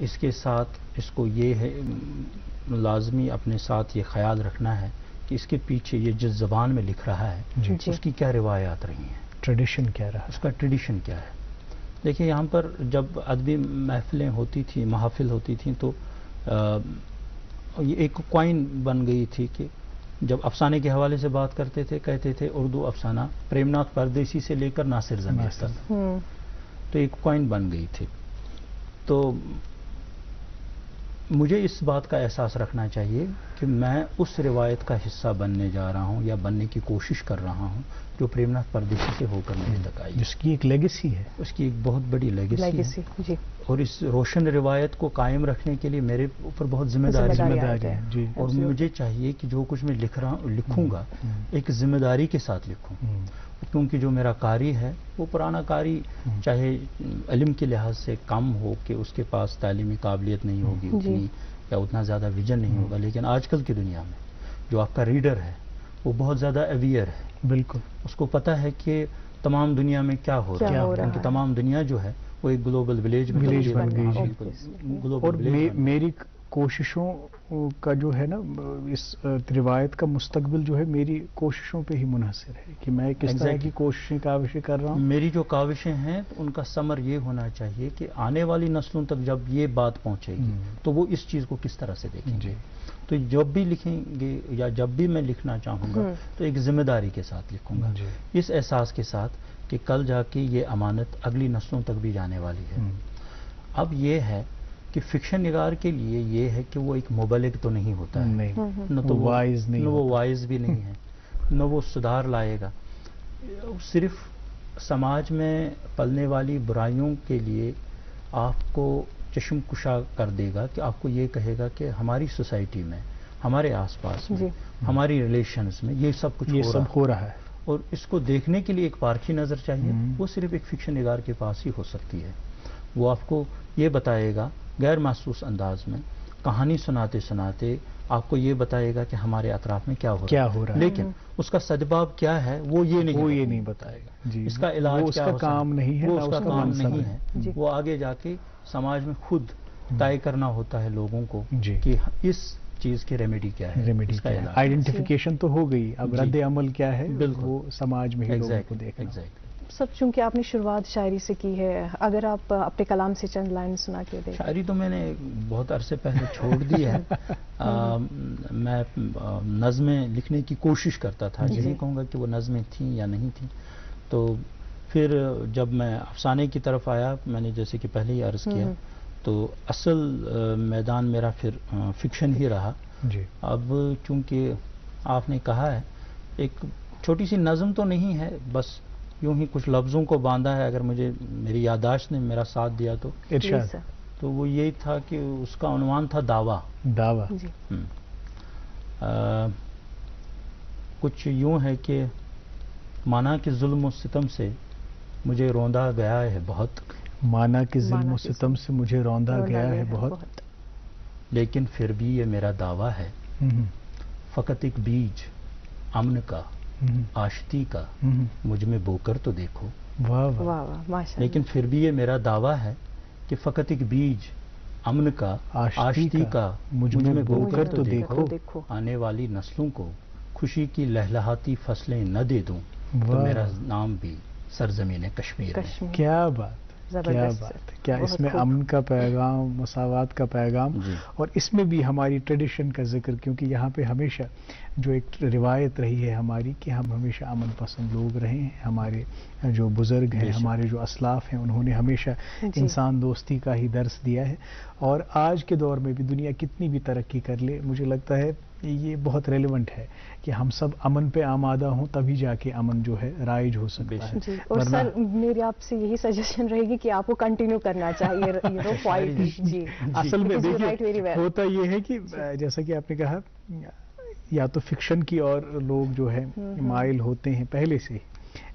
اس کے ساتھ اس کو یہ ہے لازمی اپنے ساتھ یہ خیال رکھنا ہے کہ اس کے پیچھے یہ جس زبان میں لکھ رہا ہے اس کی کیا روایات رہی ہیں، ٹریڈیشن کیا رہا، اس کا ٹریڈیشن کیا ہے. دیکھیں یہاں پر جب ادبی محفلیں ہوتی تھیں، محافل ہوتی تھیں، تو یہ ایک کوائن بن گئی تھی کہ جب افسانے کے حوالے سے بات کرتے تھے کہتے تھے اردو افسانہ پریم ناتھ پردیسی سے لے کر ناصر ضمیر تک، تو ایک کوائن بن گئی تھی. تو مجھے اس بات کا احساس رکھنا چاہیے کہ میں اس روایت کا حصہ بننے جا رہا ہوں یا بننے کی کوشش کر رہا ہوں جو پریم ناتھ پردیسی سے ہو کر میرے تک آئی، جس کی ایک لیگیسی ہے، اس کی ایک بہت بڑی لیگیسی ہے. جی. اور اس روشن روایت کو قائم رکھنے کے لیے میرے اوپر بہت ذمہ داری ہے. جی. اور مجھے چاہیے کہ جو کچھ میں لکھوں گا ایک ذمہ داری کے ساتھ لکھوں، کیونکہ جو میرا قاری ہے وہ پرانا قاری چاہے علم کے لحاظ سے کم ہو کہ اس کے پاس تعلیمی قابلیت نہیں ہوگی اتنی یا اتنا زیادہ ویژن نہیں ہوگا، لیکن آج کل کی دنیا میں جو آپ کا ریڈر ہے وہ بہت زیادہ اویئر ہے. بالکل. اس کو پتہ ہے کہ تمام دنیا میں کیا ہو رہا ہے، کیونکہ تمام دنیا جو ہے وہ ایک گلوبل ولیج بن گئی. اور میری کوششوں کا جو ہے نا اس روایت کا مستقبل جو ہے میری کوششوں پہ ہی منحصر ہے کہ میں کس طرح کی کوششیں کاوشیں کر رہا ہوں. میری جو کاوشیں ہیں ان کا ثمر یہ ہونا چاہیے کہ آنے والی نسلوں تک جب یہ بات پہنچے گی تو وہ اس چیز کو کس طرح سے دیکھیں گے. تو جب بھی لکھیں گے یا جب بھی میں لکھنا چاہوں گا تو ایک ذمہ داری کے ساتھ لکھوں گا، اس احساس کے ساتھ کہ کل جا کے یہ امانت اگلی نسلوں تک بھی جانے والی ہے. اب یہ ہے کہ فکشن نگار کے لیے یہ ہے کہ وہ ایک مبلغ تو نہیں ہوتا ہے، نہ تو وائز نہیں، نہ وہ وائز بھی نہیں ہے، نہ وہ سدھار لائے گا. صرف سماج میں پلنے والی برائیوں کے لیے آپ کو چشم کشا کر دے گا کہ آپ کو یہ کہے گا کہ ہماری سوسائٹی میں، ہمارے آس پاس میں، ہماری ریلیشنز میں یہ سب کچھ ہو رہا ہے. اور اس کو دیکھنے کے لیے ایک پارکھی نظر چاہیے، وہ صرف ایک فکشن نگار کے پاس ہی ہو سکتی ہے. وہ آپ کو یہ بتائے گا غیر محسوس انداز میں، کہانی سناتے سناتے آپ کو یہ بتائے گا کہ ہمارے اطراف میں کیا ہو رہا ہے، لیکن اس کا سدباب کیا ہے وہ یہ نہیں بتائے گا. اس کا علاج وہ اس کا کام نہیں ہے، وہ اس کا کام نہیں ہے. وہ آگے جا کے سماج میں خود طے کرنا ہوتا ہے لوگوں کو کہ اس چیز کی ریمیڈی کیا ہے. آئیڈینٹیفیکیشن تو ہو گئی، اب رد عمل کیا ہے وہ سماج میں لوگوں کو دیکھنا. سب چونکہ آپ نے شروعات شاعری سے کی ہے، اگر آپ اپنے کلام سے چند لائن سنا کے دیں. شاعری تو میں نے بہت عرصے پہلے چھوڑ دی ہے. میں نظمیں لکھنے کی کوشش کرتا تھا، یہ نہیں کہوں گا کہ وہ نظمیں تھیں یا نہیں تھیں. تو پھر جب میں افسانے کی طرف آیا، میں نے جیسے کہ پہلے ہی عرض کیا، تو اصل میدان میرا پھر فکشن ہی رہا. اب چونکہ آپ نے کہا ہے، ایک چھوٹی سی نظم تو نہیں ہے، بس یوں ہی کچھ لفظوں کو باندھا ہے. اگر مجھے میری یادداشت نے میرا ساتھ دیا تو ارشاد، تو وہ یہی تھا کہ اس کا عنوان تھا دعویٰ. کچھ یوں ہے کہ مانا کہ ظلم و ستم سے مجھے روندا گیا ہے بہت، مانا کہ ظلم و ستم سے مجھے روندا گیا ہے بہت، لیکن پھر بھی یہ میرا دعویٰ ہے، فقط ایک بیج امن کا، آشتی کا مجھ میں بو کر تو دیکھو. لیکن پھر بھی یہ میرا دعویٰ ہے کہ فقط ایک بیج امن کا، آشتی کا مجھ میں بو کر تو دیکھو. آنے والی نسلوں کو خوشی کی لہلہاتی فصلیں نہ دے دوں تو میرا نام بھی سرزمین کشمیر ہے. کیا بات، کیا بات، کیا اس میں امن کا پیغام، مساوات کا پیغام، اور اس میں بھی ہماری ٹریڈیشن کا ذکر، کیونکہ یہاں پہ ہمیشہ جو ایک روایت رہی ہے ہماری کہ ہم ہمیشہ امن پسند لوگ رہے ہیں. ہمارے جو بزرگ ہیں، ہمارے جو اسلاف ہیں، انہوں نے ہمیشہ انسان دوستی کا ہی درس دیا ہے. اور آج کے دور میں بھی دنیا کتنی بھی ترقی کر لے، مجھے لگتا ہے یہ بہت ریلیونٹ ہے کہ ہم سب امن پہ آمادہ ہوں، تبھی جا کے امن جو ہے رائج ہو سکتا ہے. اور سر میری آپ سے یہی سجیشن رہے گی کہ آپ کو کنٹینیو کرنا چاہیے. اصل میں دیکھیے ہوتا یہ ہے کہ جیسا کہ آپ نے کہا، یا تو فکشن کی اور لوگ جو ہے مائل ہوتے ہیں پہلے سے،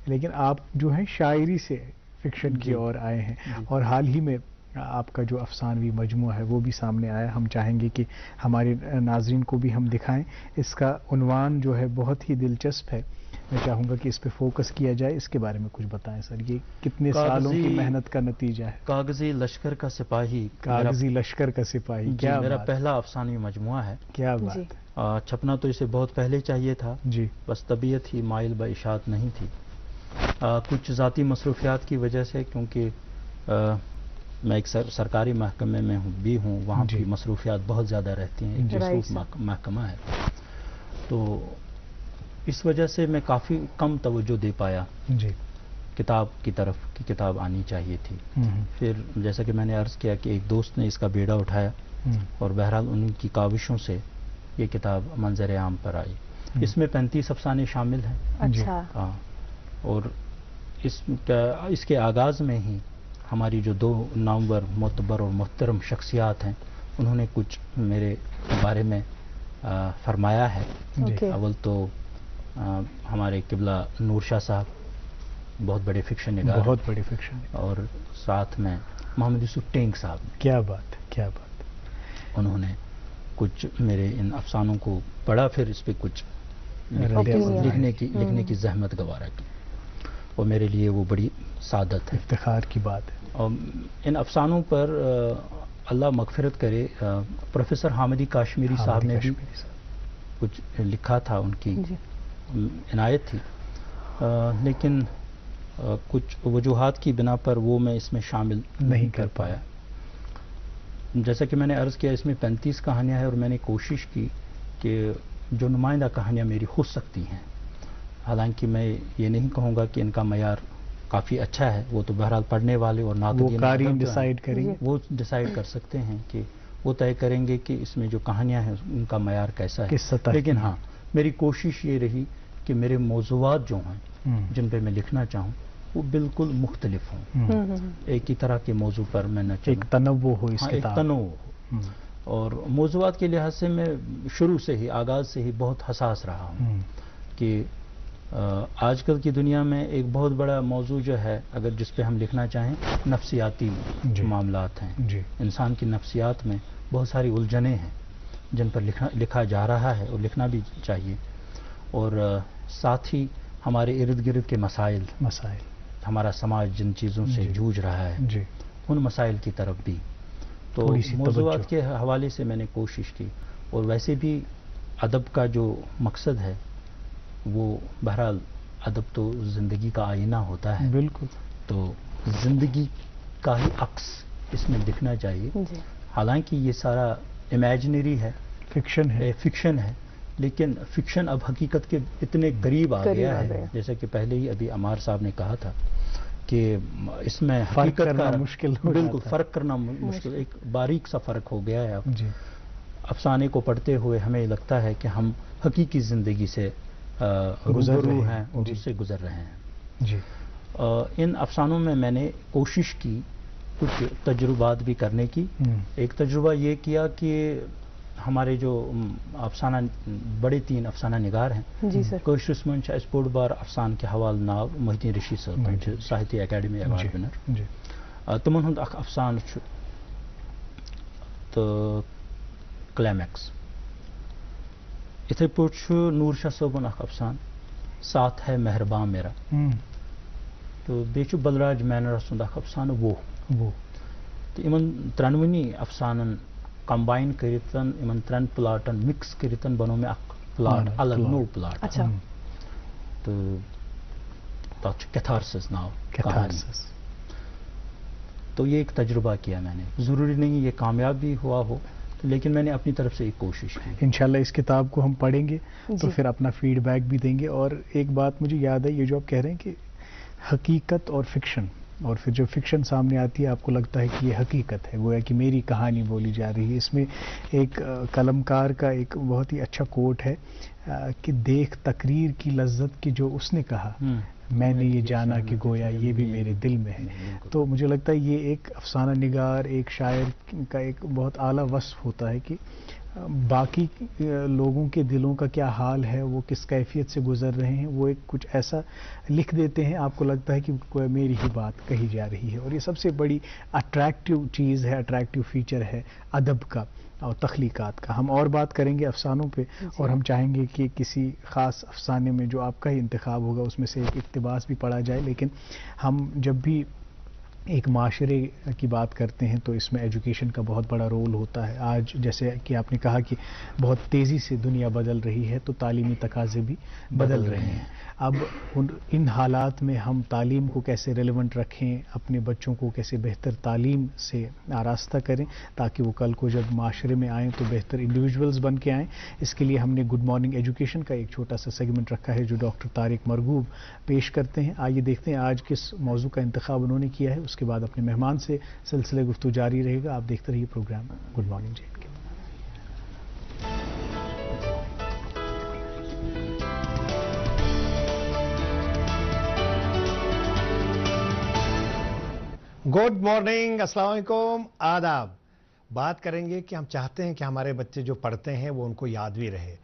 لیکن آپ جو ہیں شاعری سے فکشن کی اور آئے ہیں. اور حال ہی میں آپ کا جو افسانوی مجموعہ ہے وہ بھی سامنے آیا. ہم چاہیں گے کہ ہمارے ناظرین کو بھی ہم دکھائیں. اس کا عنوان جو ہے بہت ہی دلچسپ ہے، میں چاہوں گا کہ اس پہ فوکس کیا جائے. اس کے بارے میں کچھ بتائیں سر. یہ کتنے سالوں کی محنت کا نتیجہ ہے؟ کاغذی لشکر کا سپاہی. کاغذی لشکر کا سپاہی. کیا میرا پہلا افسانوی مجموعہ ہے. کیا بات. چھپنا تو اسے بہت پہلے چاہیے تھا جی، بس طبیعت ہی مائل با اشاعت نہیں تھی. کچھ ذاتی مصروفیات کی وجہ سے، کیونکہ میں ایک سرکاری محکمے میں بھی ہوں، وہاں بھی مصروفیات بہت زیادہ رہتی ہیں. ایک جسوس محکمہ ہے، تو اس وجہ سے میں کافی کم توجہ دے پایا جی کتاب کی طرف کہ کتاب آنی چاہیے تھی. پھر جیسا کہ میں نے عرض کیا کہ ایک دوست نے اس کا بیڑا اٹھایا اور بہرحال ان کی کاوشوں سے یہ کتاب منظر عام پر آئی. اس میں 35 افسانے شامل ہیں. اچھا. ہاں، اور اس کے آغاز میں ہی ہماری جو 2 نامور معتبر اور محترم شخصیات ہیں، انہوں نے کچھ میرے بارے میں فرمایا ہے. اول تو ہمارے قبلہ نور شاہ صاحب بہت بڑے فکشن نگار، بہت بڑے فکشن، اور ساتھ میں محمد یوسف ٹینک صاحب. کیا بات ہے، کیا بات. انہوں نے کچھ میرے ان افسانوں کو پڑھا، پھر اس پہ کچھ لکھنے کی زحمت گوارا کی، اور میرے لیے وہ بڑی سعادت ہے، افتخار کی بات ہے. اور ان افسانوں پر اللہ مغفرت کرے پروفیسر حامدی کاشمیری صاحب نے بھی کچھ لکھا تھا، ان کی عنایت تھی، لیکن کچھ وجوہات کی بنا پر وہ میں اس میں شامل نہیں کر پایا. جیسا کہ میں نے عرض کیا، اس میں 35 کہانیاں ہیں، اور میں نے کوشش کی کہ جو نمائندہ کہانیاں میری ہو سکتی ہیں، حالانکہ میں یہ نہیں کہوں گا کہ ان کا معیار کافی اچھا ہے، وہ تو بہرحال پڑھنے والے اور ناقدین ڈیسائیڈ کریں گے، وہ ڈیسائیڈ کر سکتے ہیں کہ وہ طے کریں گے کہ اس میں جو کہانیاں ہیں ان کا معیار کیسا ہے. لیکن ہاں، میری کوشش یہ رہی کہ میرے موضوعات جو ہیں جن پہ میں لکھنا چاہوں وہ بالکل مختلف ہوں. ایک ہی طرح کے موضوع پر میں نہ چلوں، ایک تنوع ہو اس کتاب، ایک تنوع ہو. اور موضوعات کے لحاظ سے میں شروع سے ہی، آغاز سے ہی بہت حساس رہا ہوں کہ آج کل کی دنیا میں ایک بہت بڑا موضوع جو ہے، اگر جس پہ ہم لکھنا چاہیں، نفسیاتی معاملات ہیں. انسان کی نفسیات میں بہت ساری الجھنیں ہیں جن پر لکھا جا رہا ہے اور لکھنا بھی چاہیے. اور ساتھ ہی ہمارے ارد گرد کے مسائل، ہمارا سماج جن چیزوں سے جوجھ رہا ہے، ان مسائل کی طرف بھی تو موضوعات کے حوالے سے میں نے کوشش کی. اور ویسے بھی ادب کا جو مقصد ہے وہ بہرحال ادب تو زندگی کا آئینہ ہوتا ہے. بالکل. تو زندگی کا ہی عکس اس میں دکھنا چاہیے. حالانکہ یہ سارا امیجنری ہے، فکشن ہے، لیکن فکشن اب حقیقت کے اتنے قریب آ گیا ہے، جیسا کہ پہلے ہی ابھی عمار صاحب نے کہا تھا کہ اس میں فرق کرنا مشکل، بالکل فرق کرنا مشکل، ایک باریک سا فرق ہو گیا ہے. اب افسانے کو پڑھتے ہوئے ہمیں لگتا ہے کہ ہم حقیقی زندگی سے روبرو ہیں اور اس سے گزر رہے ہیں. ان افسانوں میں نے کوشش کی کچھ تجربات بھی کرنے کی. ایک تجربہ یہ کیا کہ ہمارے جو افسانہ بڑے 3 افسانہ نگار ہیں، کوشش منشا اس بوڑ بار افسان کے حوالہ ناو محی الدین رشید صاحب، ساہتیہ اکیڈمی ایوارڈ ونر. تمن ہند اخ افسان تو کلائمیکس. اتھے پٲٹھۍ نور شاہ صٲبُن اخ افسان ساتھ ہے مہربان میرا. تو بیٚیہِ چھُ بلراج مینرا سُنٛد اخ افسانہٕ وہ. تو یِمن ترٛنوٕنی افسانن کمبائن کرتن، یمن 3 پلاٹن مکس کرتن بنو میں اخ پلاٹ، الگ نو پلاٹ. تو تتھ چھُ کیتھارسس ناو. تو یہ ایک تجربہ کیا میں نے. ضروری نہیں یہ کامیاب بھی ہوا ہو، لیکن میں نے اپنی طرف سے ایک کوشش کی. انشاءاللہ اس کتاب کو ہم پڑھیں گے تو پھر اپنا فیڈ بیک بھی دیں گے. اور ایک بات مجھے یاد ہے، یہ جو آپ کہہ رہے ہیں کہ حقیقت اور فکشن، اور پھر جو فکشن سامنے آتی ہے آپ کو لگتا ہے کہ یہ حقیقت ہے، گویا کہ میری کہانی بولی جا رہی ہے. اس میں ایک قلمکار کا ایک بہت ہی اچھا کوٹ ہے کہ دیکھ تقریر کی لذت کی جو اس نے کہا، میں نے یہ جانا کہ گویا یہ بھی میرے دل میں ہے. تو مجھے لگتا ہے یہ ایک افسانہ نگار، ایک شاعر کا ایک بہت اعلیٰ وصف ہوتا ہے کہ باقی لوگوں کے دلوں کا کیا حال ہے، وہ کس کیفیت سے گزر رہے ہیں، وہ ایک کچھ ایسا لکھ دیتے ہیں، آپ کو لگتا ہے کہ کوئی میری ہی بات کہی جا رہی ہے. اور یہ سب سے بڑی اٹریکٹیو چیز ہے، اٹریکٹیو فیچر ہے ادب کا اور تخلیقات کا. ہم اور بات کریں گے افسانوں پہ، اور ہم چاہیں گے کہ کسی خاص افسانے میں جو آپ کا ہی انتخاب ہوگا اس میں سے ایک اقتباس بھی پڑھا جائے. لیکن ہم جب بھی ایک معاشرے کی بات کرتے ہیں تو اس میں ایجوکیشن کا بہت بڑا رول ہوتا ہے. آج جیسے کہ آپ نے کہا کہ بہت تیزی سے دنیا بدل رہی ہے تو تعلیمی تقاضے بھی بدل رہے ہیں. اب ان حالات میں ہم تعلیم کو کیسے ریلیونٹ رکھیں، اپنے بچوں کو کیسے بہتر تعلیم سے آراستہ کریں تاکہ وہ کل کو جب معاشرے میں آئیں تو بہتر انڈیویجولز بن کے آئیں. اس کے لیے ہم نے گڈ مارننگ ایجوکیشن کا ایک چھوٹا سا سیگمنٹ رکھا ہے جو ڈاکٹر طارق مرغوب پیش کرتے ہیں. آئیے دیکھتے ہیں آج کس موضوع کا انتخاب انہوں نے کیا ہے. اس کے بعد اپنے مہمان سے سلسلہ گفتگو جاری رہے گا. آپ دیکھتے رہیے program good morning J and K. Good morning, السلام علیکم، آداب. بات کریں گے کہ ہم چاہتے ہیں کہ ہمارے بچے جو پڑھتے ہیں وہ ان کو یاد بھی رہے،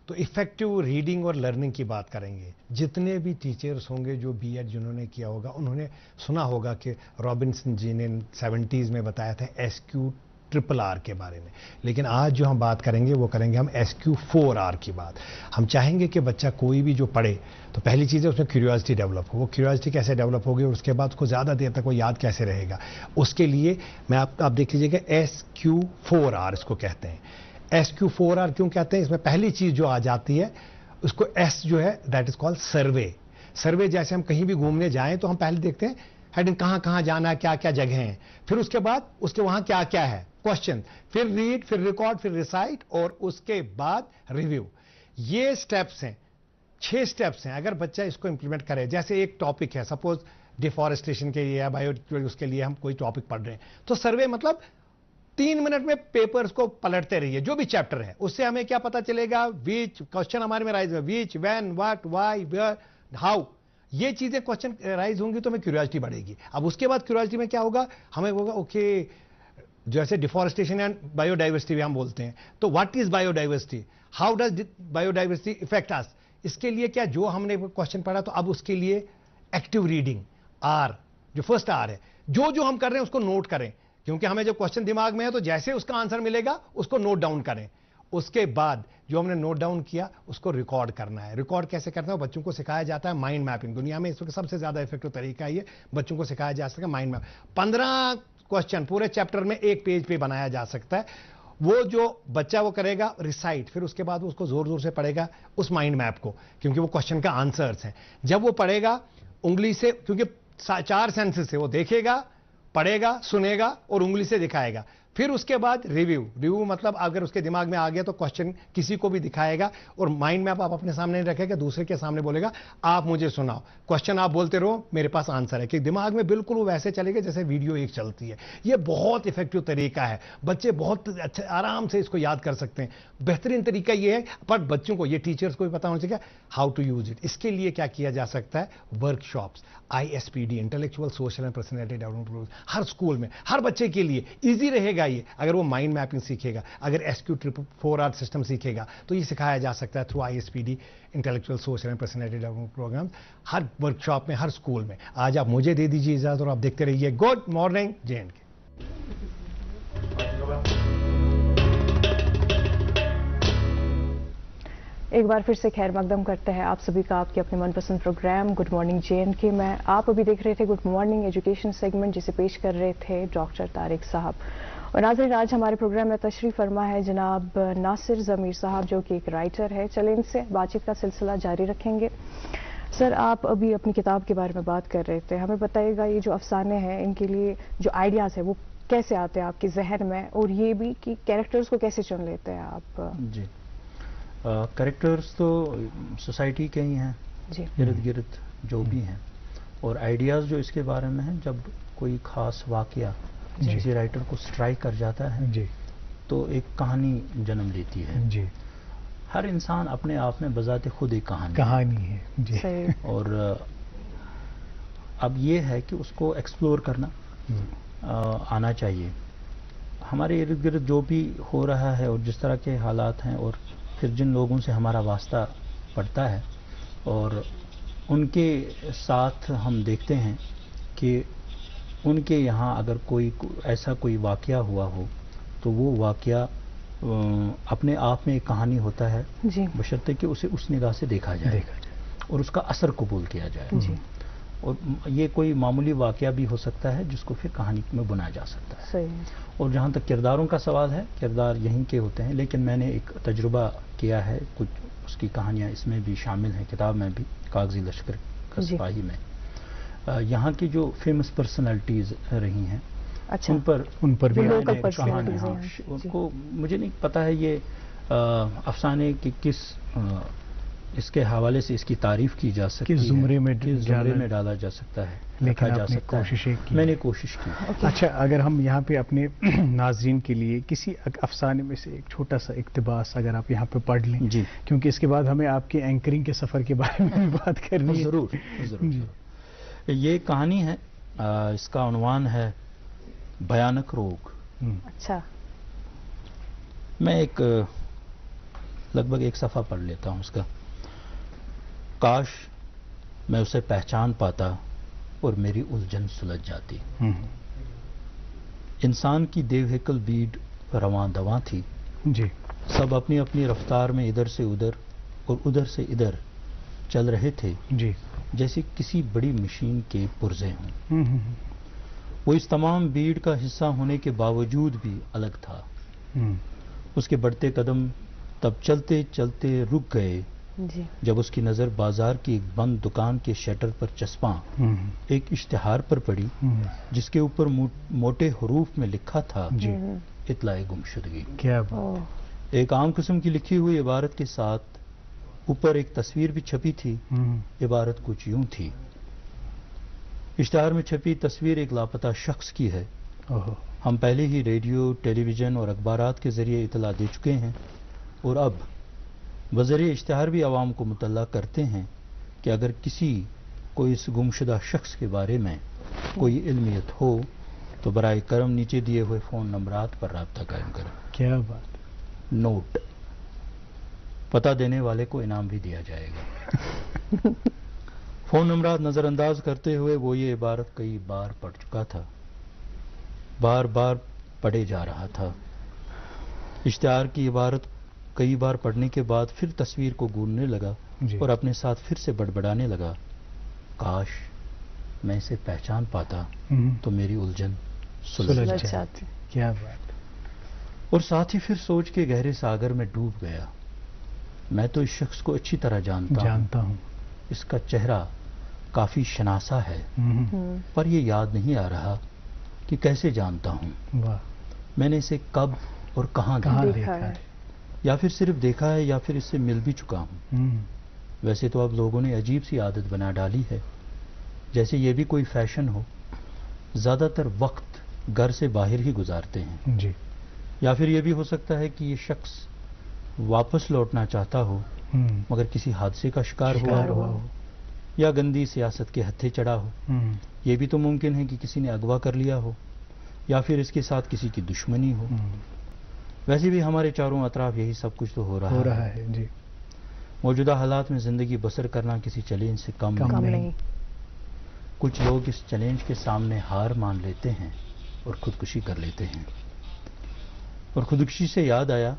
تو افیکٹو ریڈنگ اور لرننگ کی بات کریں گے. جتنے بھی ٹیچرز ہوں گے جو بی ایڈ جنہوں نے کیا ہوگا انہوں نے سنا ہوگا کہ رابنسن جی نے 70s میں بتایا تھا SQ-RRR کے بارے میں. لیکن آج جو ہم بات کریں گے وہ کریں گے ہم SQ-4R کی بات. ہم چاہیں گے کہ بچہ کوئی بھی جو پڑھے تو پہلی چیز ہے اس میں کیوریوسٹی ڈیولپ ہو. وہ کیوریوسٹی کیسے ڈیولپ ہوگی اور اس کے بعد اس کو زیادہ دیر تک وہ یاد کیسے رہے گا. اس کے لیے میں آپ دیکھ لیجیے گا SQ-4R اس کو کہتے ہیں. SQ-4R کیوں کہتے ہیں؟ اس میں پہلی چیز جو آ جاتی ہے اس کو S جو ہے that is call survey. Survey جیسے ہم کہیں بھی گھومنے جائیں تو ہم پہلے دیکھتے ہیں ہیڈنگ کہاں کہاں جانا ہے، کیا کیا جگہیں ہیں، پھر اس کے بعد اس کے وہاں کیا کیا ہے، کوشچن، پھر ریڈ، پھر ریکارڈ، پھر ریسائٹ اور اس کے بعد ریویو. یہ سٹیپس ہیں، 6 سٹیپس ہیں. اگر بچہ اس کو امپلیمنٹ کرے، جیسے ایک ٹاپک ہے سپوز ڈیفارسٹیشن کے لیے یا بایو اس کے لیے ہم کوئی ٹاپک پڑھ رہے ہیں تو سروے مطلب 3 منٹ میں پیپرز کو پلٹتے رہیے جو بھی چیپٹر ہے. اس سے ہمیں کیا پتا چلے گا، ویچ کوشچن ہمارے میں رائز ہے، which, when, what, why, where, how. یہ چیزیں کوشچن رائز ہوں گی تو ہمیں کیوریوسٹی بڑھے گی. اب اس کے بعد کیوریوسٹی میں کیا ہوگا، ہمیں ہوگا اوکے جیسے ڈیفارسٹیشن اینڈ بایو ڈائیورسٹی بھی ہم بولتے ہیں تو what is biodiversity, how does biodiversity affect us. اس کے لیے کیا جو ہم نے کوشچن پڑھا تو اب اس کے لیے ایکٹیو ریڈنگ آر جو فرسٹ آر ہے، جو ہم کر رہے ہیں اس کو نوٹ کریں کیونکہ ہمیں جو کوشچن دماغ میں ہے تو جیسے اس کا آنسر ملے گا اس کو نوٹ ڈاؤن کریں. اس کے بعد جو ہم نے نوٹ ڈاؤن کیا اس کو ریکارڈ کرنا ہے. ریکارڈ کیسے کرنا ہے؟ بچوں کو سکھایا جاتا ہے مائنڈ میپنگ. دنیا میں اس وقت سب سے زیادہ افیکٹو طریقہ ہے یہ بچوں کو سکھایا جا سکتا ہے مائنڈ میپ. 15 کوشچن پورے چیپٹر میں ایک پیج پہ بنایا جا سکتا ہے. وہ جو بچہ وہ کرے گا ریسائٹ، پھر اس کے بعد اس کو زور زور سے پڑھے گا اس مائنڈ میپ کو کیونکہ وہ کوشچن کا آنسرز ہیں. جب وہ پڑھے گا انگلی سے، کیونکہ 4 سینسز سے وہ دیکھے گا، پڑھے گا، سنے گا اور انگلی سے دکھائے گا. پھر اس کے بعد ریویو مطلب اگر اس کے دماغ میں آ گیا تو کوشچن کسی کو بھی دکھائے گا اور مائنڈ میپ آپ اپنے سامنے نہیں رکھے گا، دوسرے کے سامنے بولے گا آپ مجھے سناؤ، کوشچن آپ بولتے رہو میرے پاس آنسر ہے، کہ دماغ میں بالکل وہ ویسے چلے گا جیسے ویڈیو ایک چلتی ہے. یہ بہت افیکٹو طریقہ ہے، بچے بہت اچھے آرام سے اس کو یاد کر سکتے ہیں. بہترین طریقہ یہ ہے، پر بچوں کو، یہ ٹیچرز کو بھی پتا ہونا چاہیے ہاؤ ٹو یوز اٹ. اس کے لیے کیا کیا جا سکتا ہے؟ Work shops, ISPD intellectual social and personality development, Hare school میں ہر بچے کے لیے ایزی رہے گا یہ اگر وہ مائنڈ میپنگ سیکھے گا. اگر SQ-4R سسٹم سیکھے گا تو یہ سکھایا جا سکتا ہے through ISPD intellectual social and personality development program ہر ورک شاپ میں، ہر اسکول میں. آج آپ مجھے دے دیجیے اجازت اور آپ دیکھتے رہیے گڈ مارننگ جے اینڈ کے. ایک بار پھر سے خیر مقدم کرتے ہیں آپ سبھی کا آپ کے اپنے من پسند program good morning J and K میں. آپ ابھی دیکھ رہے تھے گڈ مارننگ ایجوکیشن سیگمنٹ جسے پیش کر رہے تھے ڈاکٹر طارق صاحب. اور ناظرین آج ہمارے پروگرام میں تشریف فرما ہے جناب ناصر ضمیر صاحب جو کہ ایک رائٹر ہے. چلیں ان سے بات چیت کا سلسلہ جاری رکھیں گے. سر آپ ابھی اپنی کتاب کے بارے میں بات کر رہے تھے، ہمیں بتائیے گا یہ جو افسانے ہیں ان کے لیے جو آئیڈیاز ہے وہ کیسے آتے ہیں آپ کے ذہن میں، اور یہ بھی کہ کیریکٹرز کو کیسے چن لیتے ہیں آپ؟ جی کریکٹرز تو سوسائٹی کے ہی ہیں جی ارد گرد جو بھی ہیں، اور آئیڈیاز جو اس کے بارے میں ہیں جب کوئی خاص واقعہ کسی رائٹر کو سٹرائک کر جاتا ہے جی تو ایک کہانی جنم لیتی ہے. جی ہر انسان اپنے آپ میں بذات خود ایک کہانی ہے. جی اور اب یہ ہے کہ اس کو ایکسپلور کرنا آنا چاہیے. ہمارے ارد گرد جو بھی ہو رہا ہے اور جس طرح کے حالات ہیں اور پھر جن لوگوں سے ہمارا واسطہ پڑتا ہے اور ان کے ساتھ ہم دیکھتے ہیں کہ ان کے یہاں اگر کوئی ایسا کوئی واقعہ ہوا ہو تو وہ واقعہ اپنے آپ میں ایک کہانی ہوتا ہے جی بشرطے کہ اسے اس نگاہ سے دیکھا جائے اور اس کا اثر قبول کیا جائے جی اور یہ کوئی معمولی واقعہ بھی ہو سکتا ہے جس کو پھر کہانی میں بنایا جا سکتا ہے صحیح اور جہاں تک کرداروں کا سوال ہے کردار یہیں کے ہوتے ہیں لیکن میں نے ایک تجربہ کیا ہے کچھ اس کی کہانیاں اس میں بھی شامل ہیں کتاب میں بھی کاغذی لشکر کا سپاہی میں یہاں کی جو فیمس پرسنالٹیز رہی ہیں اچھا ان پر بھی ان کو مجھے نہیں پتا ہے یہ افسانے کی کس اس کے حوالے سے اس کی تعریف کی جا سکتی ہے زمرے میں ڈالا جا سکتا ہے لیکن آپ نے کوششیں کی میں نے کوشش کی اچھا اگر ہم یہاں پہ اپنے ناظرین کے لیے کسی افسانے میں سے ایک چھوٹا سا اقتباس اگر آپ یہاں پہ پڑھ لیں جی کیونکہ اس کے بعد ہمیں آپ کے اینکرنگ کے سفر کے بارے میں بھی بات کرنی ہے ضرور یہ کہانی ہے اس کا عنوان ہے بھیانک روگ اچھا میں ایک لگ بھگ ایک صفحہ پڑھ لیتا ہوں اس کا کاش میں اسے پہچان پاتا اور میری الجھن سلجھ جاتی انسان کی دیو ہیکل بیڑ رواں دواں تھی جی سب اپنی اپنی رفتار میں ادھر سے ادھر اور ادھر سے ادھر چل رہے تھے جی جیسے کسی بڑی مشین کے پرزے ہوں وہ اس تمام بھیڑ کا حصہ ہونے کے باوجود بھی الگ تھا اس کے بڑھتے قدم تب چلتے چلتے رک گئے جی جب اس کی نظر بازار کی ایک بند دکان کے شٹر پر چسپاں ایک اشتہار پر پڑی جس کے اوپر موٹے حروف میں لکھا تھا اطلاع گمشدگی کیا ایک عام قسم کی لکھی ہوئی عبارت کے ساتھ اوپر ایک تصویر بھی چھپی تھی عبارت کچھ یوں تھی اشتہار میں چھپی تصویر ایک لاپتہ شخص کی ہے ہم پہلے ہی ریڈیو ٹیلی ویژن اور اخبارات کے ذریعے اطلاع دے چکے ہیں اور اب بذریعہ اشتہار بھی عوام کو مطلع کرتے ہیں کہ اگر کسی کو اس گمشدہ شخص کے بارے میں کوئی علمیت ہو تو برائے کرم نیچے دیے ہوئے فون نمبرات پر رابطہ قائم کریں کیا بات نوٹ پتہ دینے والے کو انعام بھی دیا جائے گا فون نمبرات نظر انداز کرتے ہوئے وہ یہ عبارت کئی بار پڑھ چکا تھا بار بار پڑھے جا رہا تھا اشتہار کی عبارت کئی بار پڑھنے کے بعد پھر تصویر کو گوننے لگا اور اپنے ساتھ پھر سے بڑبڑانے لگا کاش میں اسے پہچان پاتا تو میری الجھن سلجھ جاتی کیا بات اور ساتھ ہی پھر سوچ کے گہرے ساگر میں ڈوب گیا میں تو اس شخص کو اچھی طرح جانتا ہوں اس کا چہرہ کافی شناسا ہے پر یہ یاد نہیں آ رہا کہ کیسے جانتا ہوں میں نے اسے کب اور کہاں دیکھا ہے یا پھر صرف دیکھا ہے یا پھر اس سے مل بھی چکا ہوں ویسے تو اب لوگوں نے عجیب سی عادت بنا ڈالی ہے جیسے یہ بھی کوئی فیشن ہو زیادہ تر وقت گھر سے باہر ہی گزارتے ہیں جی یا پھر یہ بھی ہو سکتا ہے کہ یہ شخص واپس لوٹنا چاہتا ہو مگر کسی حادثے کا شکار ہوا ہو یا گندی سیاست کے ہتھے چڑھا ہو یہ بھی تو ممکن ہے کہ کسی نے اغوا کر لیا ہو یا پھر اس کے ساتھ کسی کی دشمنی ہو ویسے بھی ہمارے چاروں اطراف یہی سب کچھ تو ہو رہا ہے جی موجودہ حالات میں زندگی بسر کرنا کسی چیلنج سے کم نہیں کچھ لوگ اس چیلنج کے سامنے ہار مان لیتے ہیں اور خودکشی کر لیتے ہیں اور خودکشی سے یاد آیا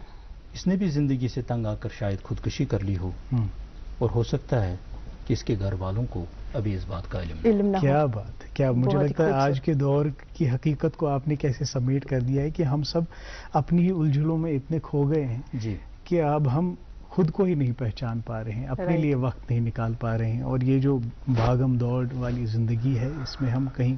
اس نے بھی زندگی سے تنگ آ کر شاید خودکشی کر لی ہو اور ہو سکتا ہے کہ اس کے گھر والوں کو ابھی اس بات کا علم نہ ہو کیا بات کیا مجھے لگتا ہے آج کے دور کی حقیقت کو آپ نے کیسے سمیٹ کر دیا ہے کہ ہم سب اپنی ہی الجھنوں میں اتنے کھو گئے ہیں جی کہ اب ہم خود کو ہی نہیں پہچان پا رہے ہیں اپنے لیے وقت نہیں نکال پا رہے ہیں اور یہ جو بھاگم دوڑ والی زندگی ہے اس میں ہم کہیں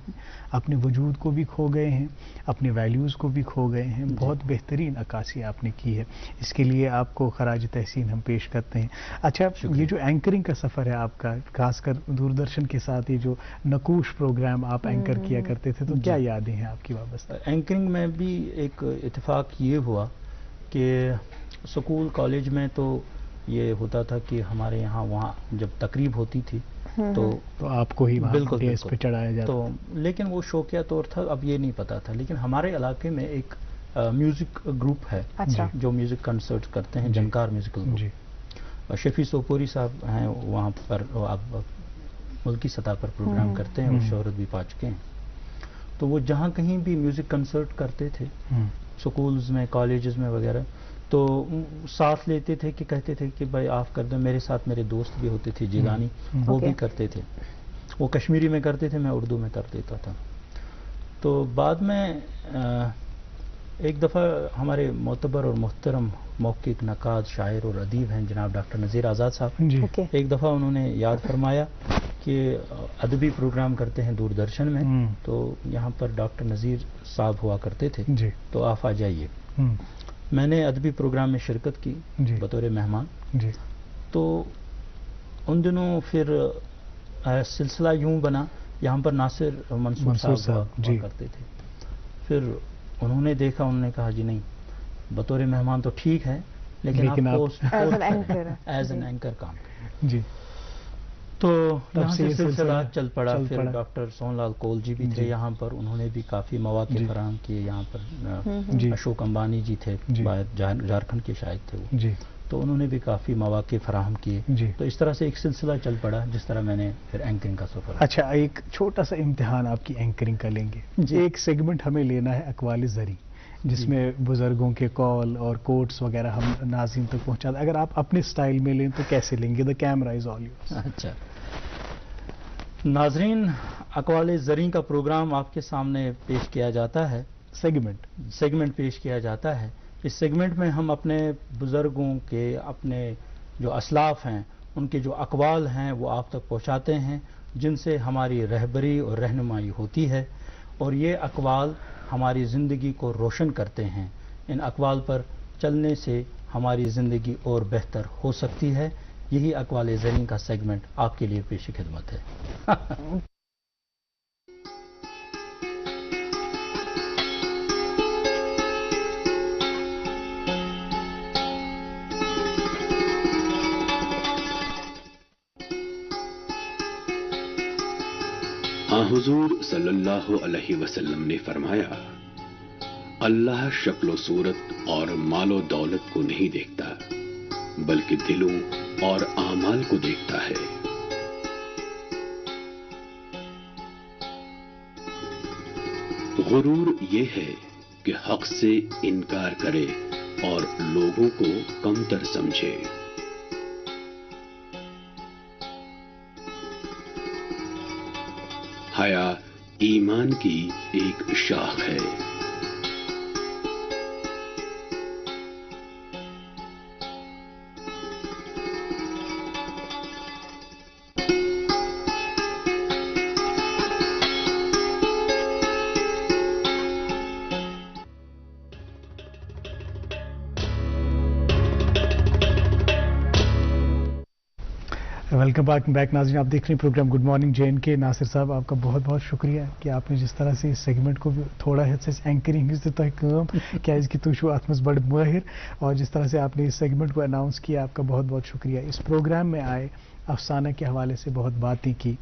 اپنے وجود کو بھی کھو گئے ہیں اپنے ویلیوز کو بھی کھو گئے ہیں بہت بہترین عکاسی آپ نے کی ہے اس کے لیے آپ کو خراج تحسین ہم پیش کرتے ہیں اچھا یہ جو اینکرنگ کا سفر ہے آپ کا خاص کر دوردرشن کے ساتھ یہ جو نقوش پروگرام آپ اینکر کیا کرتے تھے تو کیا یادیں ہیں آپ کی وابستہ اینکرنگ میں بھی ایک اتفاق یہ ہوا کہ اسکول کالج میں تو یہ ہوتا تھا کہ ہمارے یہاں وہاں جب تقریب ہوتی تھی تو آپ کو ہی بالکل پہ چڑھایا جاتا تو لیکن وہ شوقیہ طور تھا اب یہ نہیں پتا تھا لیکن ہمارے علاقے میں ایک میوزک گروپ ہے جو میوزک کنسرٹ کرتے ہیں، جنکار میوزیکل گروپ. شفیع سوپوری صاحب ہیں وہاں پر، اب ملکی سطح پر پروگرام کرتے ہیں اور شہرت بھی پا چکے ہیں. تو وہ جہاں کہیں بھی میوزک کنسرٹ کرتے تھے، سکولز میں، کالجز میں وغیرہ، تو ساتھ لیتے تھے کہ کہتے تھے کہ بھائی آپ کر دیں. میرے ساتھ میرے دوست بھی ہوتے تھے جیلانی، وہ بھی کرتے تھے. وہ کشمیری میں کرتے تھے، میں اردو میں کر دیتا تھا. تو بعد میں ایک دفعہ ہمارے معتبر اور محترم موقع نقاد، شاعر اور ادیب ہیں جناب ڈاکٹر نذیر آزاد صاحب، ایک دفعہ انہوں نے یاد فرمایا کہ ادبی پروگرام کرتے ہیں دوردرشن میں، تو یہاں پر ڈاکٹر نذیر صاحب ہوا کرتے تھے، تو آپ آ جائیے. میں نے ادبی پروگرام میں شرکت کی بطور مہمان. تو ان دنوں پھر سلسلہ یوں بنا، یہاں پر ناصر منصور صاحب ہوا کرتے تھے. پھر انہوں نے دیکھا، انہوں نے کہا جی نہیں، بطور مہمان تو ٹھیک ہے لیکن آپ ایز این اینکر کام کریں. تو یہاں سے سلسلہ چل پڑا. پھر ڈاکٹر سون لال کول جی بھی تھے یہاں پر، انہوں نے بھی کافی مواقع فراہم کیے. یہاں پر اشوک امبانی جی تھے، جھارکھنڈ کے شاعر تھے وہ، تو انہوں نے بھی کافی مواقع فراہم کیے. تو اس طرح سے ایک سلسلہ چل پڑا، جس طرح میں نے پھر اینکرنگ کا سفر. اچھا، ایک چھوٹا سا امتحان آپ کی اینکرنگ کا لیں گے. ایک سیگمنٹ ہمیں لینا ہے اقوال زری، جس میں بزرگوں کے قول اور کوٹس وغیرہ ہم ناظرین تک پہنچاتے. اگر آپ اپنے سٹائل میں لیں تو کیسے لیں گے؟ The camera is all yours. اچھا ناظرین، اقوال زریں کا پروگرام آپ کے سامنے پیش کیا جاتا ہے. سیگمنٹ پیش کیا جاتا ہے. اس سیگمنٹ میں ہم اپنے بزرگوں کے، اپنے جو اسلاف ہیں، ان کے جو اقوال ہیں وہ آپ تک پہنچاتے ہیں، جن سے ہماری رہبری اور رہنمائی ہوتی ہے، اور یہ اقوال ہماری زندگی کو روشن کرتے ہیں. ان اقوال پر چلنے سے ہماری زندگی اور بہتر ہو سکتی ہے. یہی اقوال زریں کا سیگمنٹ آپ کے لیے پیش خدمت ہے. حضور صلی اللہ علیہ وسلم نے فرمایا، اللہ شکل و صورت اور مال و دولت کو نہیں دیکھتا، بلکہ دلوں اور اعمال کو دیکھتا ہے. غرور یہ ہے کہ حق سے انکار کرے اور لوگوں کو کمتر سمجھے. حیا ایمان کی ایک شاخ ہے. ویلکم بیک ناظرین، آپ دیکھ رہے ہیں programme good morning J N کے. ناصر صاحب، آپ کا بہت بہت شکریہ کہ آپ نے جس طرح سے اس سیگمنٹ کو بھی تھوڑا حد سے اینکرنگ تہ کام کیازِ کہ تُہۍ چھو اتھ منٛز بڑٕ مٲہر، اور جس طرح سے آپ نے اس سیگمنٹ کو اناؤنس کیا، آپ کا بہت بہت شکریہ. اس پروگرام میں آئے، افسانہ کے حوالے سے بہت باتیں کی،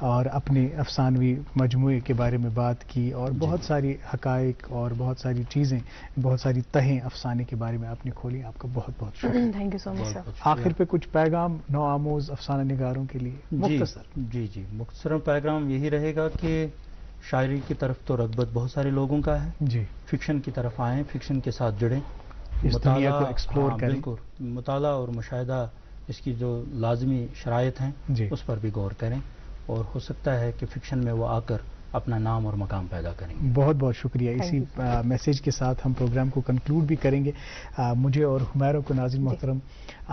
اور اپنے افسانوی مجموعے کے بارے میں بات کی، اور بہت ساری حقائق اور بہت ساری چیزیں، بہت ساری تہیں افسانے کے بارے میں آپ نے کھولی. آپ کا بہت بہت شکریہ. تھینک یو سو مچ سر. آخر پہ کچھ پیغام نو آموز افسانہ نگاروں کے لیے مختصر؟ جی مختصر پیغام یہی رہے گا کہ شاعری کی طرف تو رغبت بہت سارے لوگوں کا ہے. فکشن کی طرف آئیں، فکشن کے ساتھ جڑیں، اس دنیا کو ایکسپلور کریں. بالکل، مطالعہ اور مشاہدہ، اس کی جو لازمی شرائط ہیں اس پر بھی غور کریں، اور ہو سکتا ہے کہ فکشن میں وہ آ کر اپنا نام اور مقام پیدا کریں. بہت بہت شکریہ. اسی میسیج کے ساتھ ہم پروگرام کو کنکلوڈ بھی کریں گے. مجھے اور حمیرہ کو ناظرین محترم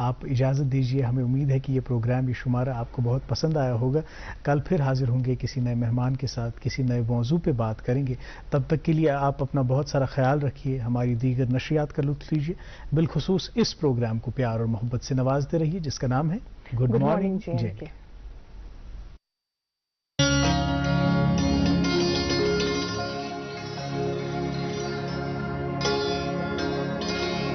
آپ اجازت دیجیے. ہمیں امید ہے کہ یہ پروگرام، یہ شمارہ آپ کو بہت پسند آیا ہوگا. کل پھر حاضر ہوں گے کسی نئے مہمان کے ساتھ، کسی نئے موضوع پہ بات کریں گے. تب تک کے لیے آپ اپنا بہت سارا خیال رکھیے، ہماری دیگر نشریات کا لطف لیجیے، بالخصوص اس پروگرام کو پیار اور محبت سے نوازتے رہیے جس کا نام ہے گڈ مارننگ جے.